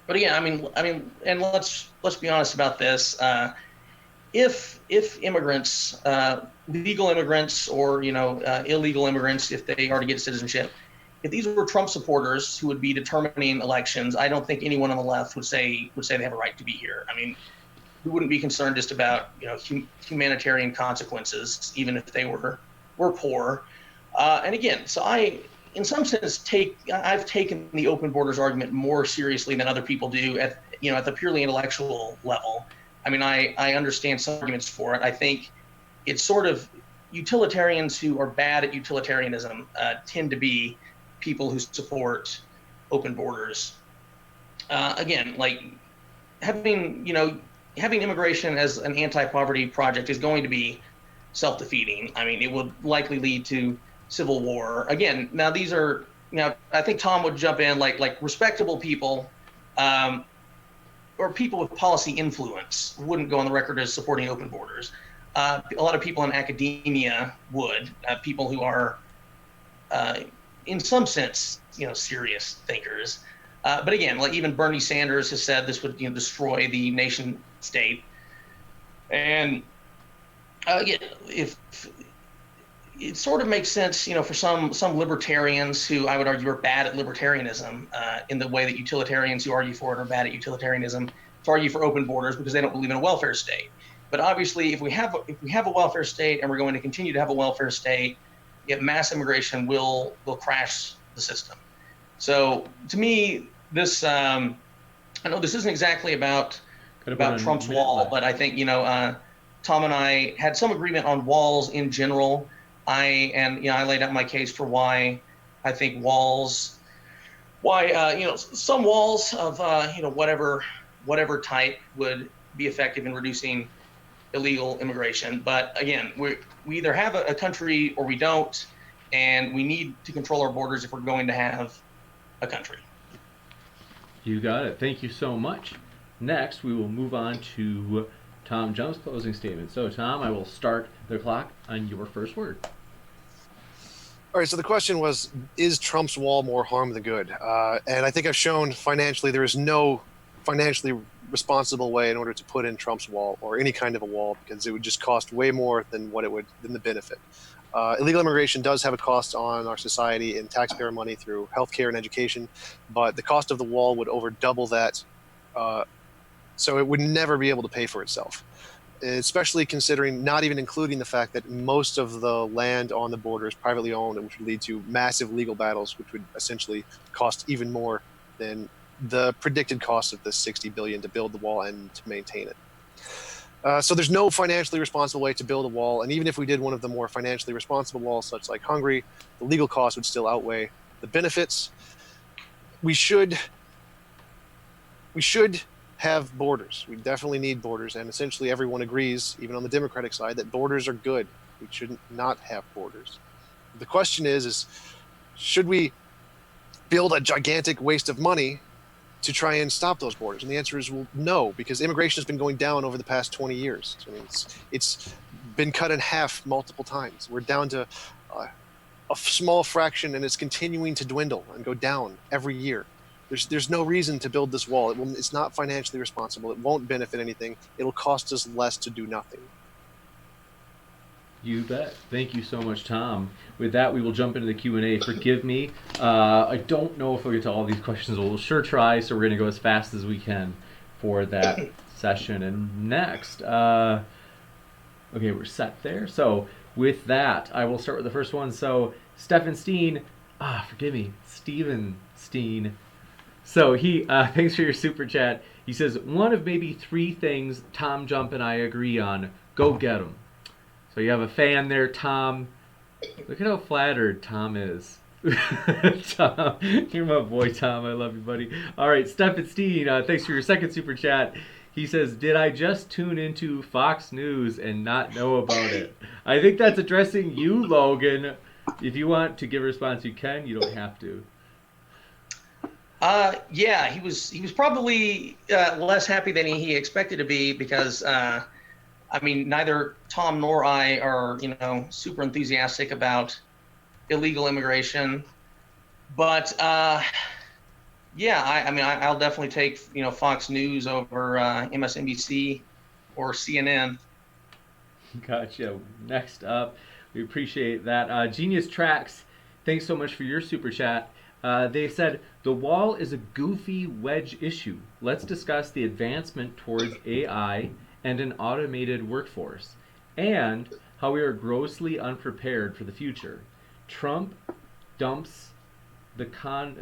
But again, I mean, and let's be honest about this. If immigrants, legal immigrants or illegal immigrants, if they are to get citizenship, if these were Trump supporters who would be determining elections, I don't think anyone on the left would say they have a right to be here. I mean, we wouldn't be concerned just about humanitarian consequences, even if they were poor. And again, so in some sense, I've taken the open borders argument more seriously than other people do at the purely intellectual level. I mean, I understand some arguments for it. I think it's sort of utilitarians who are bad at utilitarianism tend to be people who support open borders. Again, like having immigration as an anti-poverty project is going to be self-defeating. I mean, it would likely lead to civil war. Again, now I think Tom would jump in, like respectable people or people with policy influence wouldn't go on the record as supporting open borders. A lot of people in academia would, people who are in some sense, serious thinkers. But again, like even Bernie Sanders has said this would destroy the nation state. And again, if it sort of makes sense, for some libertarians who I would argue are bad at libertarianism, in the way that utilitarians who argue for it are bad at utilitarianism, to argue for open borders because they don't believe in a welfare state. But obviously, if we have a welfare state and we're going to continue to have a welfare state, mass immigration will crash the system. So to me, this I know this isn't exactly about Trump's wall, but I think Tom and I had some agreement on walls in general. I laid out my case for why I think some walls of whatever type would be effective in reducing illegal immigration. But again, we either have a country or we don't, and we need to control our borders if we're going to have a country. You got it. Thank you so much. Next, we will move on to TJump's closing statement. So, Tom, I will start the clock on your first word. All right, so the question was, is Trump's wall more harm than good? And I think I've shown financially there is no financially responsible way in order to put in Trump's wall or any kind of a wall, because it would just cost way more than the benefit. Illegal immigration does have a cost on our society in taxpayer money through healthcare and education, but the cost of the wall would over double that, so it would never be able to pay for itself. Especially considering, not even including the fact that most of the land on the border is privately owned, which would lead to massive legal battles, which would essentially cost even more than the predicted cost of this $60 billion to build the wall and to maintain it. So there's no financially responsible way to build a wall, and even if we did one of the more financially responsible walls, such like Hungary, the legal costs would still outweigh the benefits. We should have borders. We definitely need borders, and essentially everyone agrees, even on the Democratic side, that borders are good. We shouldn't not have borders. The question is should we build a gigantic waste of money to try and stop those borders? And the answer is, well, no, because immigration has been going down over the past 20 years. I mean, it's been cut in half multiple times. We're down to a small fraction, and it's continuing to dwindle and go down every year. There's no reason to build this wall. It's not financially responsible. It won't benefit anything. It'll cost us less to do nothing. You bet. Thank you so much, Tom. With that, we will jump into the Q&A. Forgive me. I don't know if we'll get to all these questions. We'll sure try, so we're going to go as fast as we can for that session. And next, okay, we're set there. So with that, I will start with the first one. So Stephen Steen, forgive me, Steven Steen. So he, thanks for your super chat. He says, one of maybe 3 things TJump and I agree on. Go get 'em. So you have a fan there, Tom. Look at how flattered Tom is. Tom, you're my boy, Tom. I love you, buddy. All right, Stephen Steen, thanks for your second super chat. He says, did I just tune into Fox News and not know about it? I think that's addressing you, Logan. If you want to give a response, you can. You don't have to. Yeah, he was probably less happy than he expected to be because I mean, neither Tom nor I are, super enthusiastic about illegal immigration. But yeah, I'll definitely take Fox News over MSNBC or CNN. Gotcha. Next up, we appreciate that. Genius Tracks, thanks so much for your super chat. They said, the wall is a goofy wedge issue. Let's discuss the advancement towards AI and an automated workforce, and how we are grossly unprepared for the future. Trump dumps the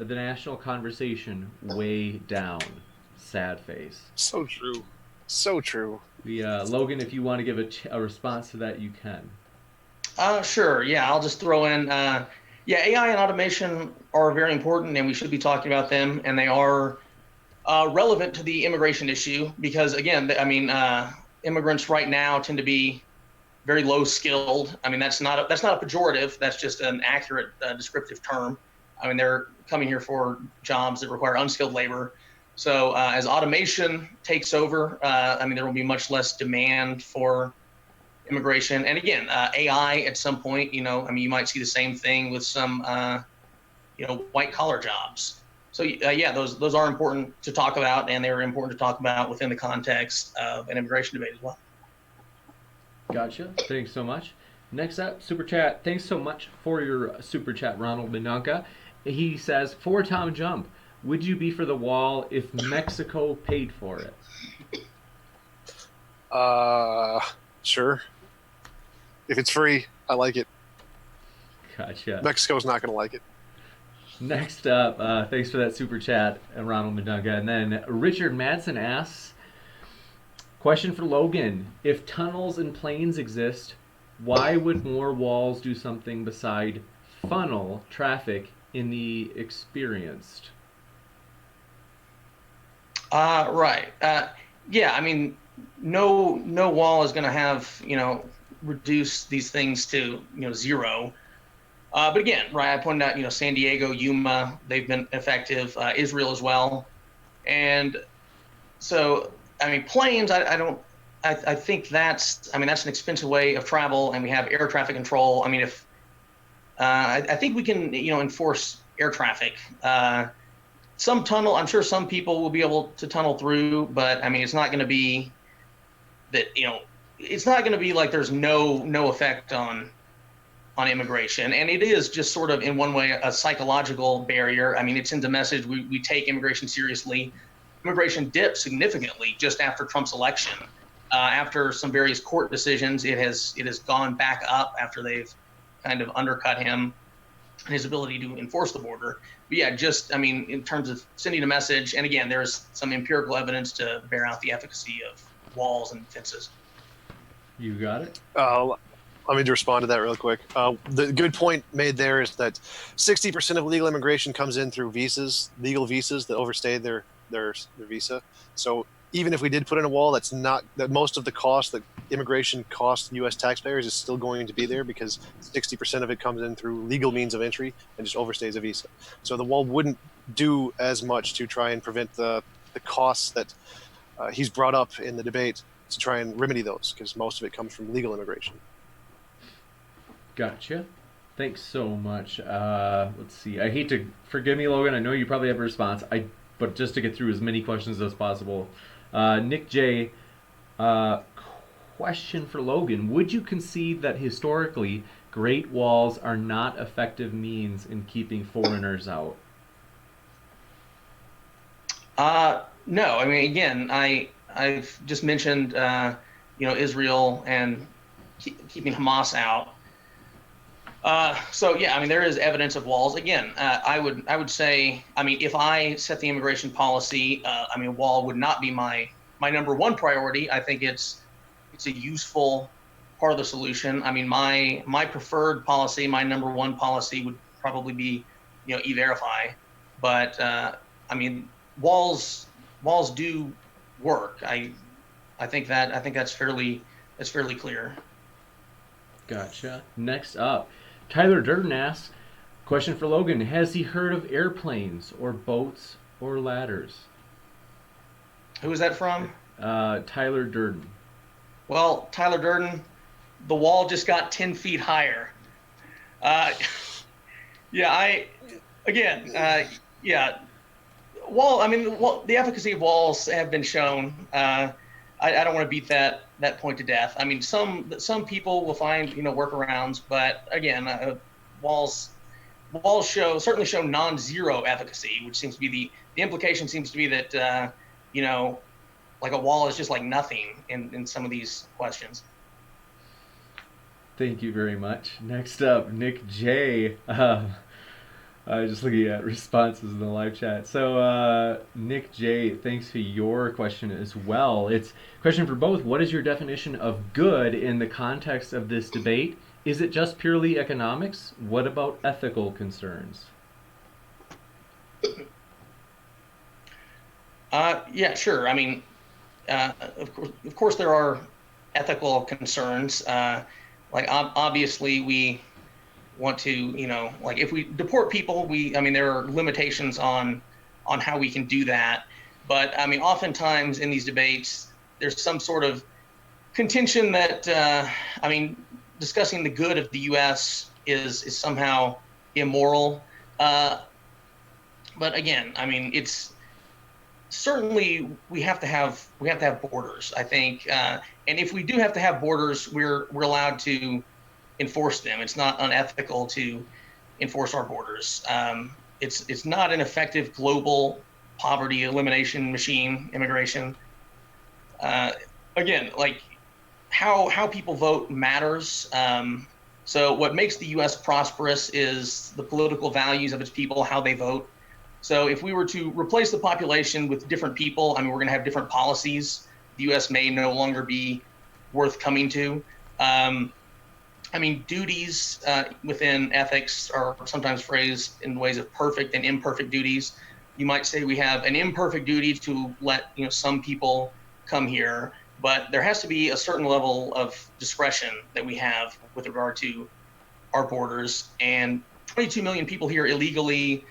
national conversation way down. Sad face. So true. So true. Logan, if you want to give a response to that, you can. Sure. Yeah, I'll just throw in. Yeah, AI and automation are very important, and we should be talking about them, and they are relevant to the immigration issue because, again, immigrants right now tend to be very low skilled. I mean, that's not a pejorative. That's just an accurate descriptive term. I mean, they're coming here for jobs that require unskilled labor. So as automation takes over, there will be much less demand for immigration. And again, AI at some point, you might see the same thing with some, white collar jobs. So yeah, those are important to talk about, and they're important to talk about within the context of an immigration debate as well. Gotcha. Thanks so much. Next up, super chat. Thanks so much for your super chat, Ronald Minanka. He says, for TJump, would you be for the wall if Mexico paid for it? Sure. If it's free, I like it. Gotcha. Mexico's not going to like it. Next up, thanks for that super chat, Ronald Medunga. And then Richard Madsen asks, question for Logan. If tunnels and planes exist, why would more walls do something beside funnel traffic in the experienced? Right. Yeah, no wall is going to have, reduce these things to, zero. But again, right, I pointed out, San Diego, Yuma, they've been effective, Israel as well. And so, planes, I think that's an expensive way of travel, and we have air traffic control. I think we can, enforce air traffic. Some tunnel, I'm sure some people will be able to tunnel through, but it's not going to be that, it's not going to be like there's no effect on immigration. And it is just sort of, in one way, a psychological barrier. It sends a message, we take immigration seriously. Immigration dipped significantly just after Trump's election. After some various court decisions, it has gone back up after they've kind of undercut him. and his ability to enforce the border. But yeah, just, I mean, in terms of sending a message, and again, there's some empirical evidence to bear out the efficacy of walls and fences. You got it. Let me respond to that real quick. The good point made there is that 60% of legal immigration comes in through visas, legal visas that overstay their visa. So even if we did put in a wall, that most of the cost that immigration costs U.S. taxpayers is still going to be there because 60% of it comes in through legal means of entry and just overstays a visa. So the wall wouldn't do as much to try and prevent the costs that he's brought up in the debate to try and remedy those, because most of it comes from legal immigration. Gotcha. Thanks so much. Let's see. I hate to forgive me, Logan. I know you probably have a response. But just to get through as many questions as possible. Nick J. Question for Logan: would you concede that historically Great Walls are not effective means in keeping foreigners out? No, I mean, again, I've just mentioned, Israel and keeping Hamas out. So yeah, I mean, there is evidence of walls. Again, I would say, I mean, if I set the immigration policy, I mean, a wall would not be my number one priority. I think it's a useful part of the solution. I mean, my preferred policy, my number one policy would probably be, E-Verify. But I mean, walls do work. I think that's fairly clear. Gotcha. Next up, Tyler Durden asks, question for Logan: has he heard of airplanes or boats or ladders? Who is that from? Tyler Durden. Well, Tyler Durden, the wall just got 10 feet higher. Yeah, Wall. I mean, the efficacy of walls have been shown. I don't want to beat that point to death. I mean, some people will find workarounds, but again, walls certainly show non-zero efficacy, which seems to be the implication seems to be that like a wall is just like nothing in some of these questions. Thank you very much. Next up, Nick J. Just looking at responses in the live chat. So, Nick J, thanks for your question as well. It's a question for both. What is your definition of good in the context of this debate? Is it just purely economics? What about ethical concerns? Yeah, sure. I mean, of course, there are ethical concerns. Like obviously, we want to, like if we deport people, I mean, there are limitations on how we can do that. But I mean, oftentimes in these debates, there's some sort of contention that, I mean, discussing the good of the U.S. is somehow immoral. But again, I mean, it's certainly we have to have borders, I think. And if we do have to have borders, we're allowed to enforce them. It's not unethical to enforce our borders. It's not an effective global poverty elimination machine, immigration. Again, like how people vote matters. So what makes the U.S. prosperous is the political values of its people, how they vote. So if we were to replace the population with different people, I mean, we're going to have different policies. The U.S. may no longer be worth coming to. I mean, duties within ethics are sometimes phrased in ways of perfect and imperfect duties. You might say we have an imperfect duty to let some people come here, but there has to be a certain level of discretion that we have with regard to our borders. And 22 million people here illegally,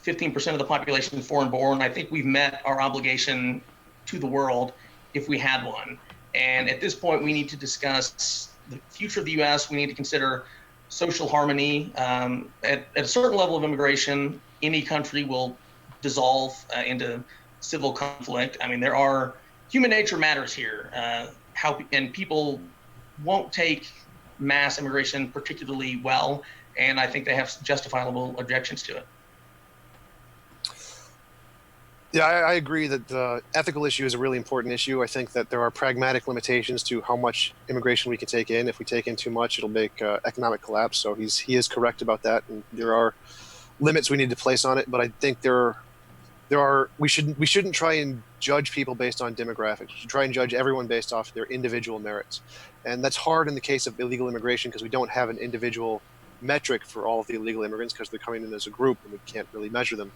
15% of the population is foreign-born. I think we've met our obligation to the world if we had one. And at this point, we need to discuss the future of the U.S. We need to consider social harmony. At a certain level of immigration, any country will dissolve into civil conflict. I mean, human nature matters here. And people won't take mass immigration particularly well, and I think they have justifiable objections to it. Yeah, I agree that the ethical issue is a really important issue. I think that there are pragmatic limitations to how much immigration we can take in. If we take in too much, it'll make economic collapse. So he is correct about that, and there are limits we need to place on it. But I think there are we shouldn't try and judge people based on demographics. We should try and judge everyone based off their individual merits, and that's hard in the case of illegal immigration because we don't have an individual metric for all of the illegal immigrants because they're coming in as a group and we can't really measure them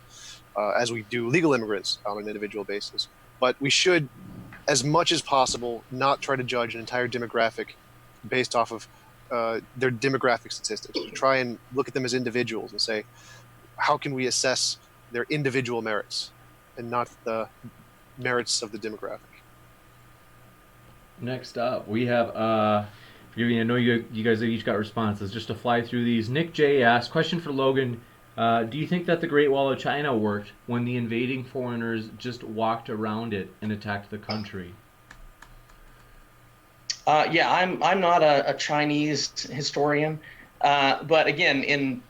as we do legal immigrants on an individual basis. But we should, as much as possible, not try to judge an entire demographic based off of their demographic statistics. We try and look at them as individuals and say, how can we assess their individual merits and not the merits of the demographic? Next up, we have, forgive me, I know you guys have each got responses. Just to fly through these, Nick J asks, question for Logan. Do you think that the Great Wall of China worked when the invading foreigners just walked around it and attacked the country? Yeah, I'm not a Chinese historian, but again,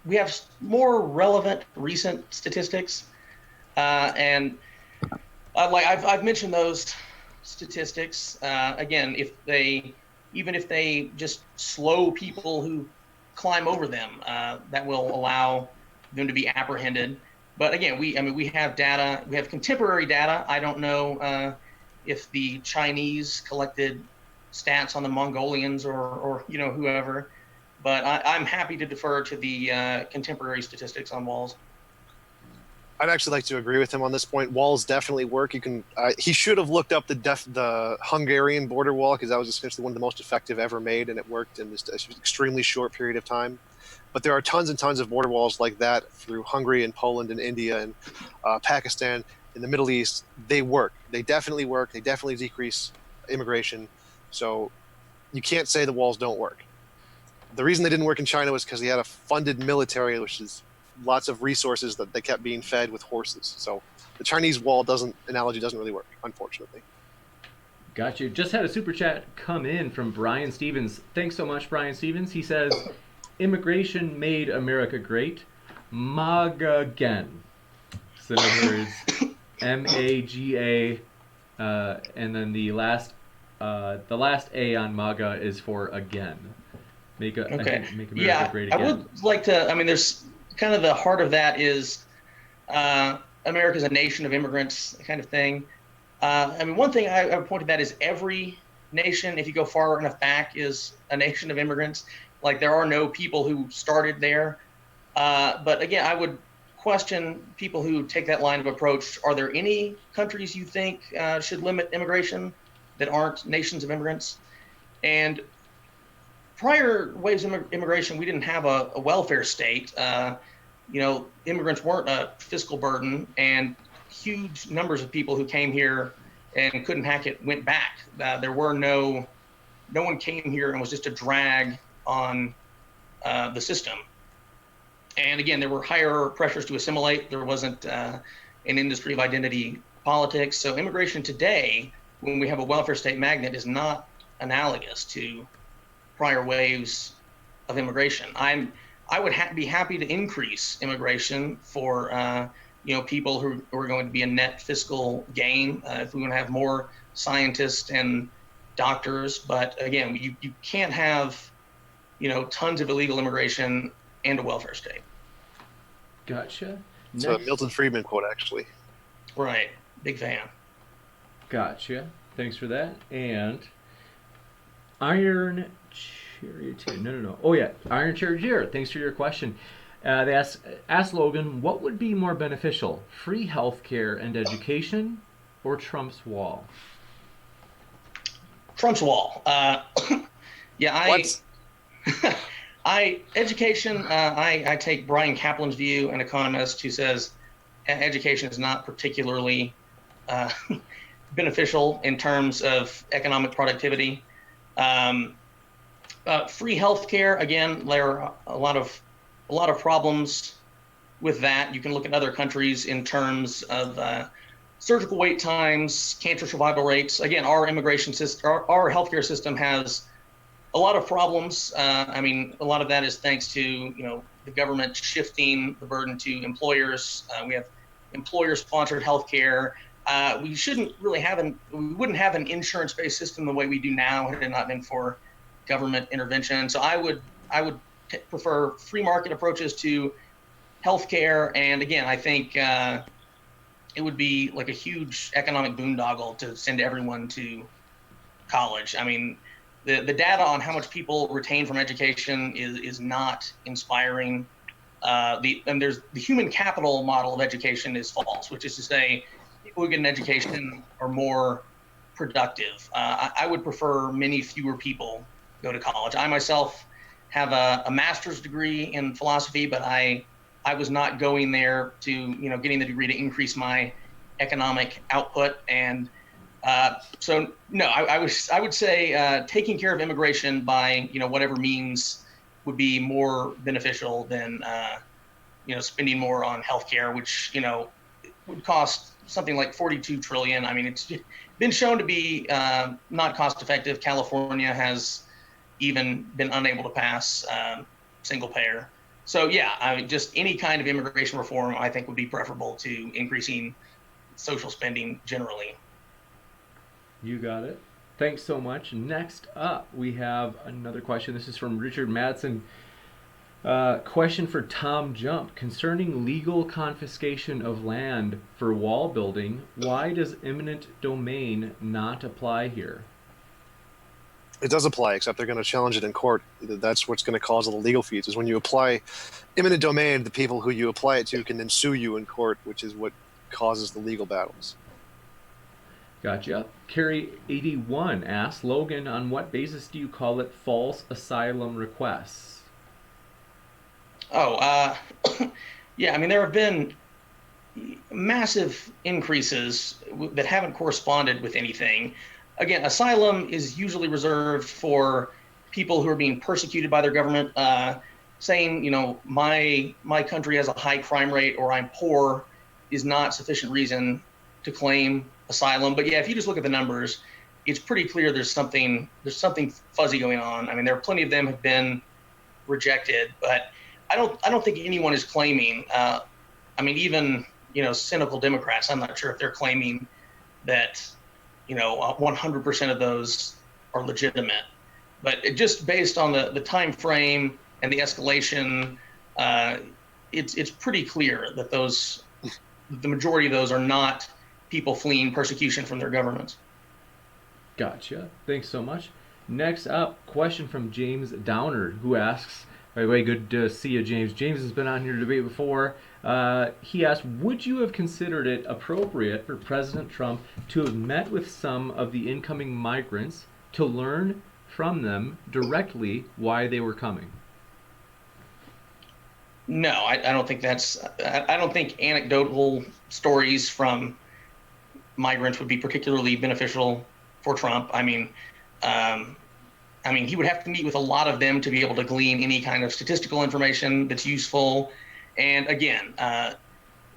we have more relevant recent statistics, and like I've mentioned those statistics. Again, even if they just slow people who climb over them, that will allow them to be apprehended. But again, we have data, we have contemporary data. I don't know if the Chinese collected stats on the Mongolians or whoever, but I'm happy to defer to the contemporary statistics on walls. I'd actually like to agree with him on this point. Walls definitely work. You can. He should have looked up the Hungarian border wall because that was essentially one of the most effective ever made, and it worked in this extremely short period of time. But there are tons and tons of border walls like that through Hungary and Poland and India and Pakistan in the Middle East. They work. They definitely work. They definitely decrease immigration. So you can't say the walls don't work. The reason they didn't work in China was because they had a funded military, which is lots of resources that they kept being fed with horses. So the Chinese wall analogy doesn't really work, unfortunately. Got you. Just had a super chat come in from Brian Stevens. Thanks so much, Brian Stevens. He says, immigration made America great. MAGA again. So in other words, MAGA, and then the last A on MAGA is for again. Make America great again. I would like to, there's kind of the heart of that is America's a nation of immigrants kind of thing. One thing I would point to that is every nation, if you go far enough back, is a nation of immigrants. Like there are no people who started there. But again, I would question people who take that line of approach. Are there any countries you think should limit immigration that aren't nations of immigrants? And prior waves of immigration, we didn't have a welfare state. Immigrants weren't a fiscal burden, and huge numbers of people who came here and couldn't hack it went back. There were no one came here and was just a drag on the system. And again, there were higher pressures to assimilate. There wasn't an industry of identity politics. So immigration today, when we have a welfare state magnet, is not analogous to prior waves of immigration. I would be happy to increase immigration for people who are going to be a net fiscal gain if we want to have more scientists and doctors. But again, you can't have tons of illegal immigration and a welfare state. Gotcha. It's a Milton Friedman quote, actually. Right. Big fan. Gotcha. Thanks for that. And Iron Charioteer. No. Oh, yeah. Iron Charioteer. Thanks for your question. They asked Logan, what would be more beneficial, free healthcare and education or Trump's wall? Trump's wall. Education, I take Brian Kaplan's view, an economist who says education is not particularly beneficial in terms of economic productivity. Free healthcare, again, there are a lot of problems with that. You can look at other countries in terms of surgical wait times, cancer survival rates. Again, our immigration system, our healthcare system has a lot of problems. A lot of that is thanks to the government shifting the burden to employers. We have employer-sponsored healthcare. We wouldn't have an insurance-based system the way we do now had it not been for government intervention. So I would prefer free market approaches to healthcare. And again, I think it would be like a huge economic boondoggle to send everyone to college. I mean, the data on how much people retain from education is not inspiring. The human capital model of education is false, which is to say people who get an education are more productive. I would prefer many fewer people go to college. I myself have a master's degree in philosophy, but I was not going there to, getting the degree to increase my economic output. And so no, I would say taking care of immigration by, whatever means would be more beneficial than, spending more on healthcare, which, would cost something like 42 trillion. I mean, it's been shown to be not cost effective. California has even been unable to pass single payer. So yeah, I mean, just any kind of immigration reform, I think, would be preferable to increasing social spending generally. You got it. Thanks so much. Next up, we have another question. This is from Richard Madsen. Question for TJump. Concerning legal confiscation of land for wall building, why does eminent domain not apply here? It does apply, except they're going to challenge it in court. That's what's going to cause all the legal fees, is when you apply eminent domain, the people who you apply it to can then sue you in court, which is what causes the legal battles. Gotcha. Carrie81 asks, Logan, on what basis do you call it false asylum requests? Oh, yeah, I mean, there have been massive increases that haven't corresponded with anything. Again, asylum is usually reserved for people who are being persecuted by their government, saying, my country has a high crime rate or I'm poor is not sufficient reason to claim asylum. But yeah, if you just look at the numbers, it's pretty clear there's something fuzzy going on. I mean, there are plenty of them have been rejected, but I don't think anyone is claiming. Even cynical Democrats, I'm not sure if they're claiming that 100% of those are legitimate. But just based on the time frame and the escalation, it's pretty clear that the majority of those are not people fleeing persecution from their governments. Gotcha. Thanks so much. Next up, question from James Downer, who asks, by the way, good to see you, James. James has been on your debate before. He asked, would you have considered it appropriate for President Trump to have met with some of the incoming migrants to learn from them directly why they were coming? No, I don't think I don't think anecdotal stories from migrants would be particularly beneficial for Trump. I mean, he would have to meet with a lot of them to be able to glean any kind of statistical information that's useful. And again,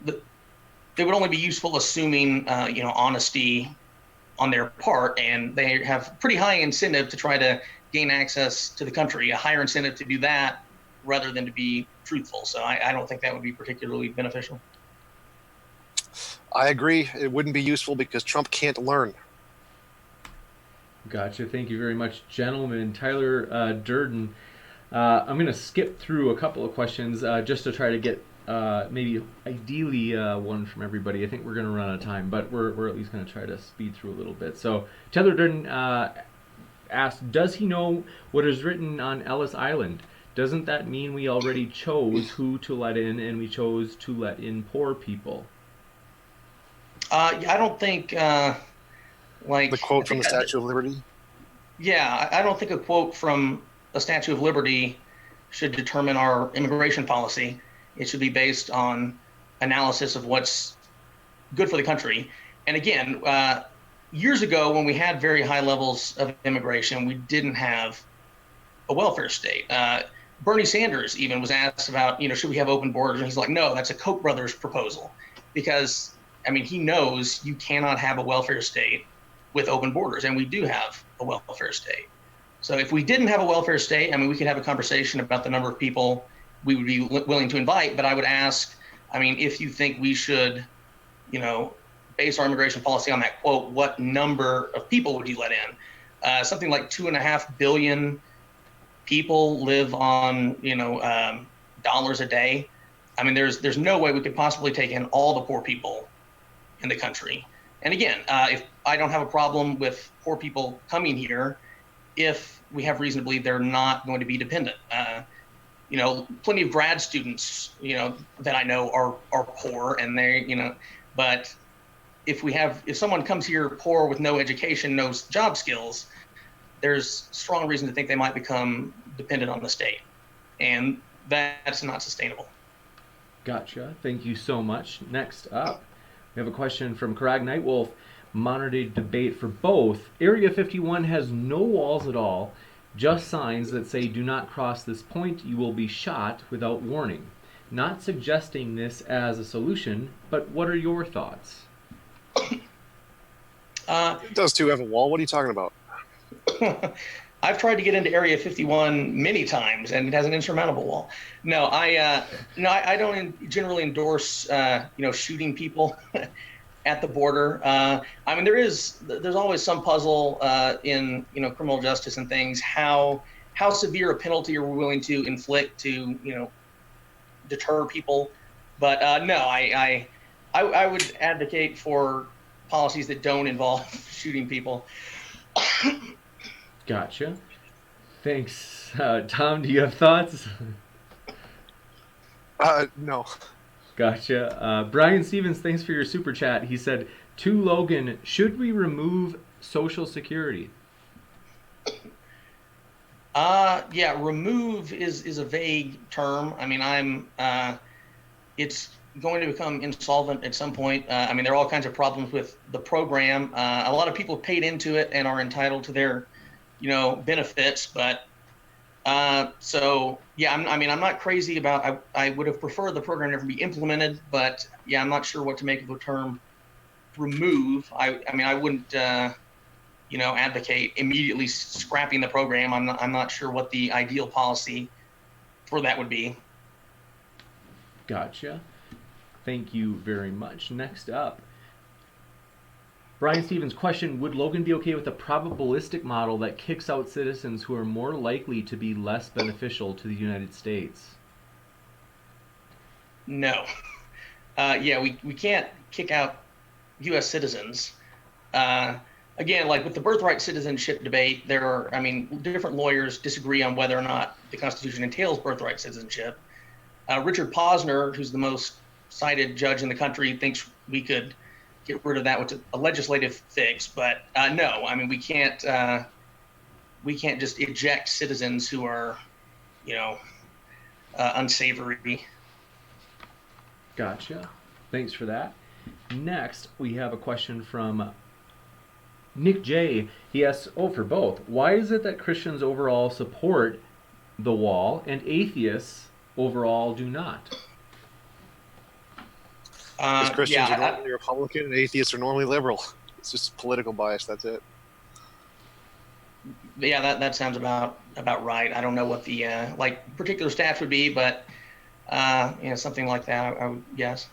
they would only be useful assuming, honesty on their part, and they have pretty high incentive to try to gain access to the country, a higher incentive to do that rather than to be truthful. So I don't think that would be particularly beneficial. I agree. It wouldn't be useful because Trump can't learn. Gotcha. Thank you very much, gentlemen. Tyler Durden. I'm going to skip through a couple of questions just to try to get maybe ideally one from everybody. I think we're going to run out of time, but we're at least going to try to speed through a little bit. So Tyler Durden asked, does he know what is written on Ellis Island? Doesn't that mean we already chose who to let in, and we chose to let in poor people? I don't think the quote from the Statue of Liberty. Yeah, I don't think a quote from the Statue of Liberty should determine our immigration policy. It should be based on analysis of what's good for the country. And again, years ago, when we had very high levels of immigration, we didn't have a welfare state. Bernie Sanders even was asked about, should we have open borders? And he's like, no, that's a Koch brothers proposal. Because, he knows you cannot have a welfare state with open borders. And we do have a welfare state. So if we didn't have a welfare state, we could have a conversation about the number of people we would be willing to invite. But I would ask, if you think we should base our immigration policy on that quote, what number of people would you let in? Something like 2.5 billion people live on, dollars a day. I mean, there's no way we could possibly take in all the poor people in the country. And again, if I don't have a problem with poor people coming here, if we have reason to believe they're not going to be dependent. Plenty of grad students, that I know are poor, and but if someone comes here poor with no education, no job skills, there's strong reason to think they might become dependent on the state, and that's not sustainable. Gotcha. Thank you so much. Next up, we have a question from Karag Nightwolf. Modern day debate for both. Area 51 has no walls at all, just signs that say do not cross this point, you will be shot without warning. Not suggesting this as a solution, but what are your thoughts? It does too have a wall. What are you talking about? I've tried to get into Area 51 many times, and it has an insurmountable wall. No, I don't generally endorse, shooting people at the border. I mean, there's always some puzzle in criminal justice and things. How severe a penalty are we willing to inflict to deter people? But no, I would advocate for policies that don't involve shooting people. Gotcha. Thanks. Tom, do you have thoughts? No. Gotcha. Brian Stevens, thanks for your super chat. He said, to Logan, should we remove Social Security? Yeah, remove is a vague term. I mean, it's going to become insolvent at some point. I mean, there are all kinds of problems with the program. A lot of people paid into it and are entitled to their, benefits, but so yeah, I'm not crazy about. I would have preferred the program never be implemented, but yeah, I'm not sure what to make of the term remove. I mean, I wouldn't advocate immediately scrapping the program. I'm not sure what the ideal policy for that would be. Gotcha. Thank you very much. Next up, Brian Stevens' question, would Logan be okay with a probabilistic model that kicks out citizens who are more likely to be less beneficial to the United States? No. Yeah, we can't kick out U.S. citizens. Again, like with the birthright citizenship debate, different lawyers disagree on whether or not the Constitution entails birthright citizenship. Richard Posner, who's the most cited judge in the country, thinks we could get rid of that with a legislative fix, but no, I mean we can't just eject citizens who are, unsavory. Gotcha. Thanks for that. Next, we have a question from Nick J. He asks, for both. Why is it that Christians overall support the wall and atheists overall do not? Because Christians are normally Republican and atheists are normally liberal. It's just political bias. That's it. Yeah, that sounds about right. I don't know what the particular stats would be, but something like that, I would guess.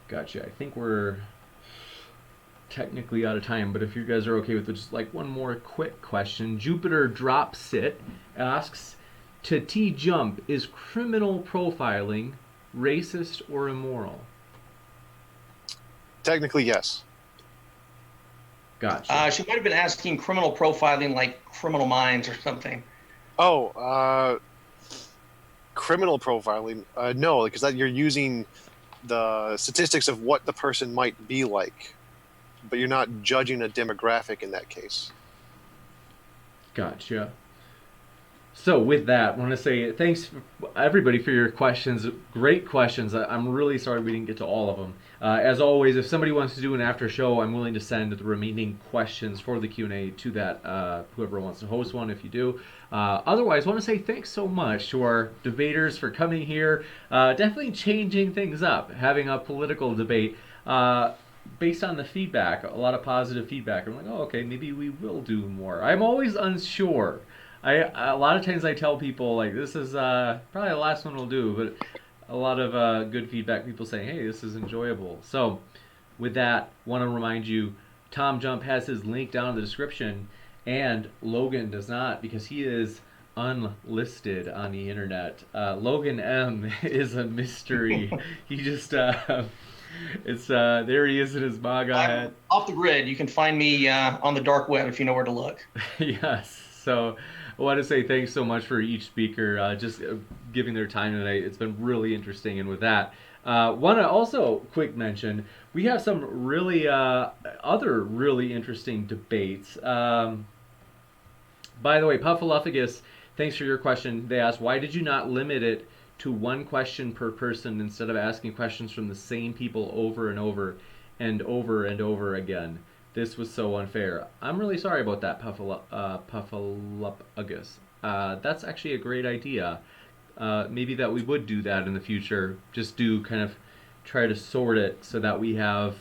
Gotcha. I think we're technically out of time, but if you guys are okay with it, just one more quick question. Jupiter Dropsit asks, to TJump, is criminal profiling racist or immoral? Technically, yes. Gotcha. She might have been asking criminal profiling like Criminal Minds or something. Criminal profiling? No, because you're using the statistics of what the person might be like, but you're not judging a demographic in that case. Gotcha. So with that, I want to say thanks everybody for your questions. Great questions. I'm really sorry we didn't get to all of them. As always, if somebody wants to do an after show, I'm willing to send the remaining questions for the Q&A to that whoever wants to host one if you do. Otherwise, I want to say thanks so much to our debaters for coming here. Definitely changing things up, having a political debate based on the feedback, a lot of positive feedback. I'm like, okay, maybe we will do more. I'm always unsure. A lot of times I tell people, this is probably the last one we'll do, but a lot of good feedback, people saying, hey, this is enjoyable. So with that, want to remind you, TJump has his link down in the description, and Logan does not because he is unlisted on the internet. Logan-M is a mystery. He just it's there he is in his MAGA hat. I'm off the grid. You can find me on the dark web if you know where to look. Yes. So I want to say thanks so much for each speaker just giving their time tonight. It's been really interesting. And with that, want to also quick mention we have some really other really interesting debates. By the way, Puffaluffagus, thanks for your question. They asked, why did you not limit it to one question per person instead of asking questions from the same people over and over and over and over again? This was so unfair. I'm really sorry about that, Puffaluffagus. That's actually a great idea. Maybe that we would do that in the future. Just do kind of try to sort it so that we have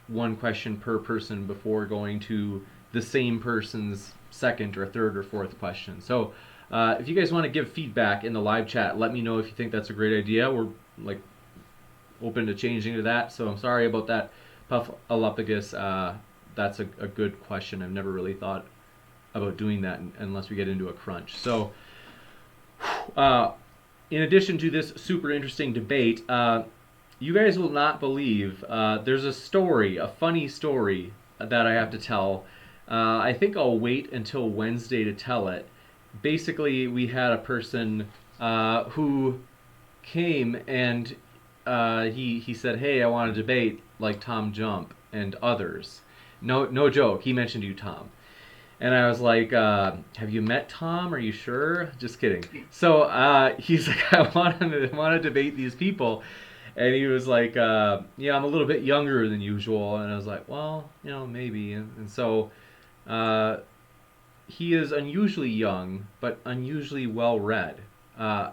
one question per person before going to the same person's second or third or fourth question. So if you guys want to give feedback in the live chat, let me know if you think that's a great idea. We're like open to changing to that. So I'm sorry about that, Puffaluffagus. That's a good question. I've never really thought about doing that unless we get into a crunch. So in addition to this super interesting debate, you guys will not believe there's a story, a funny story that I have to tell. I think I'll wait until Wednesday to tell it. Basically, we had a person who came and he said, "Hey, I want to debate like TJump and others." No joke. He mentioned you, Tom. And I was like, have you met Tom? Are you sure? Just kidding. So he's like, I want to debate these people. And he was like, yeah, I'm a little bit younger than usual. And I was like, well, maybe. And so he is unusually young, but unusually well-read.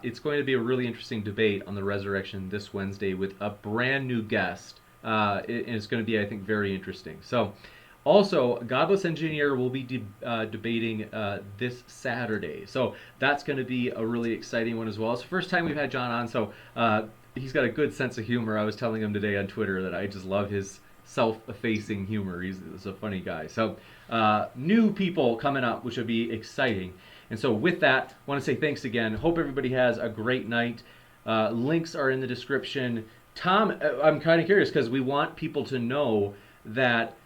It's going to be a really interesting debate on the resurrection this Wednesday with a brand new guest. It's going to be, I think, very interesting. So also, Godless Engineer will be debating this Saturday. So that's going to be a really exciting one as well. It's the first time we've had John on, so he's got a good sense of humor. I was telling him today on Twitter that I just love his self-effacing humor. He's a funny guy. So new people coming up, which will be exciting. And so with that, I want to say thanks again. Hope everybody has a great night. Links are in the description. Tom, I'm kind of curious because we want people to know that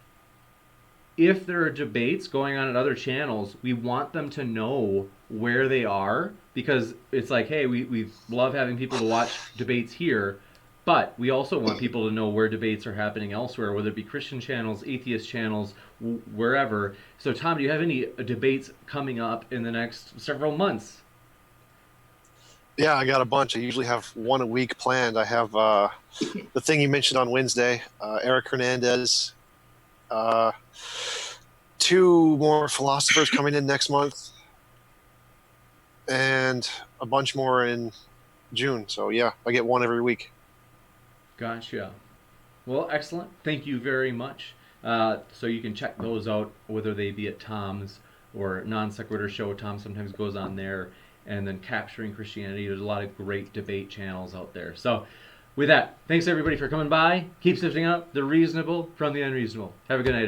if there are debates going on at other channels, we want them to know where they are, because it's like, hey, we love having people to watch debates here, but we also want people to know where debates are happening elsewhere, whether it be Christian channels, atheist channels, wherever. So Tom, do you have any debates coming up in the next several months? Yeah, I got a bunch. I usually have one a week planned. I have the thing you mentioned on Wednesday, Eric Hernandez, 2 more philosophers coming in next month, and a bunch more in June. So yeah, I get one every week. Gotcha. Well, excellent. Thank you very much. So you can check those out, whether they be at Tom's or Non Sequitur Show. Tom sometimes goes on there. And then Capturing Christianity. There's a lot of great debate channels out there. So with that, thanks everybody for coming by. Keep sifting out the reasonable from the unreasonable. Have a good night.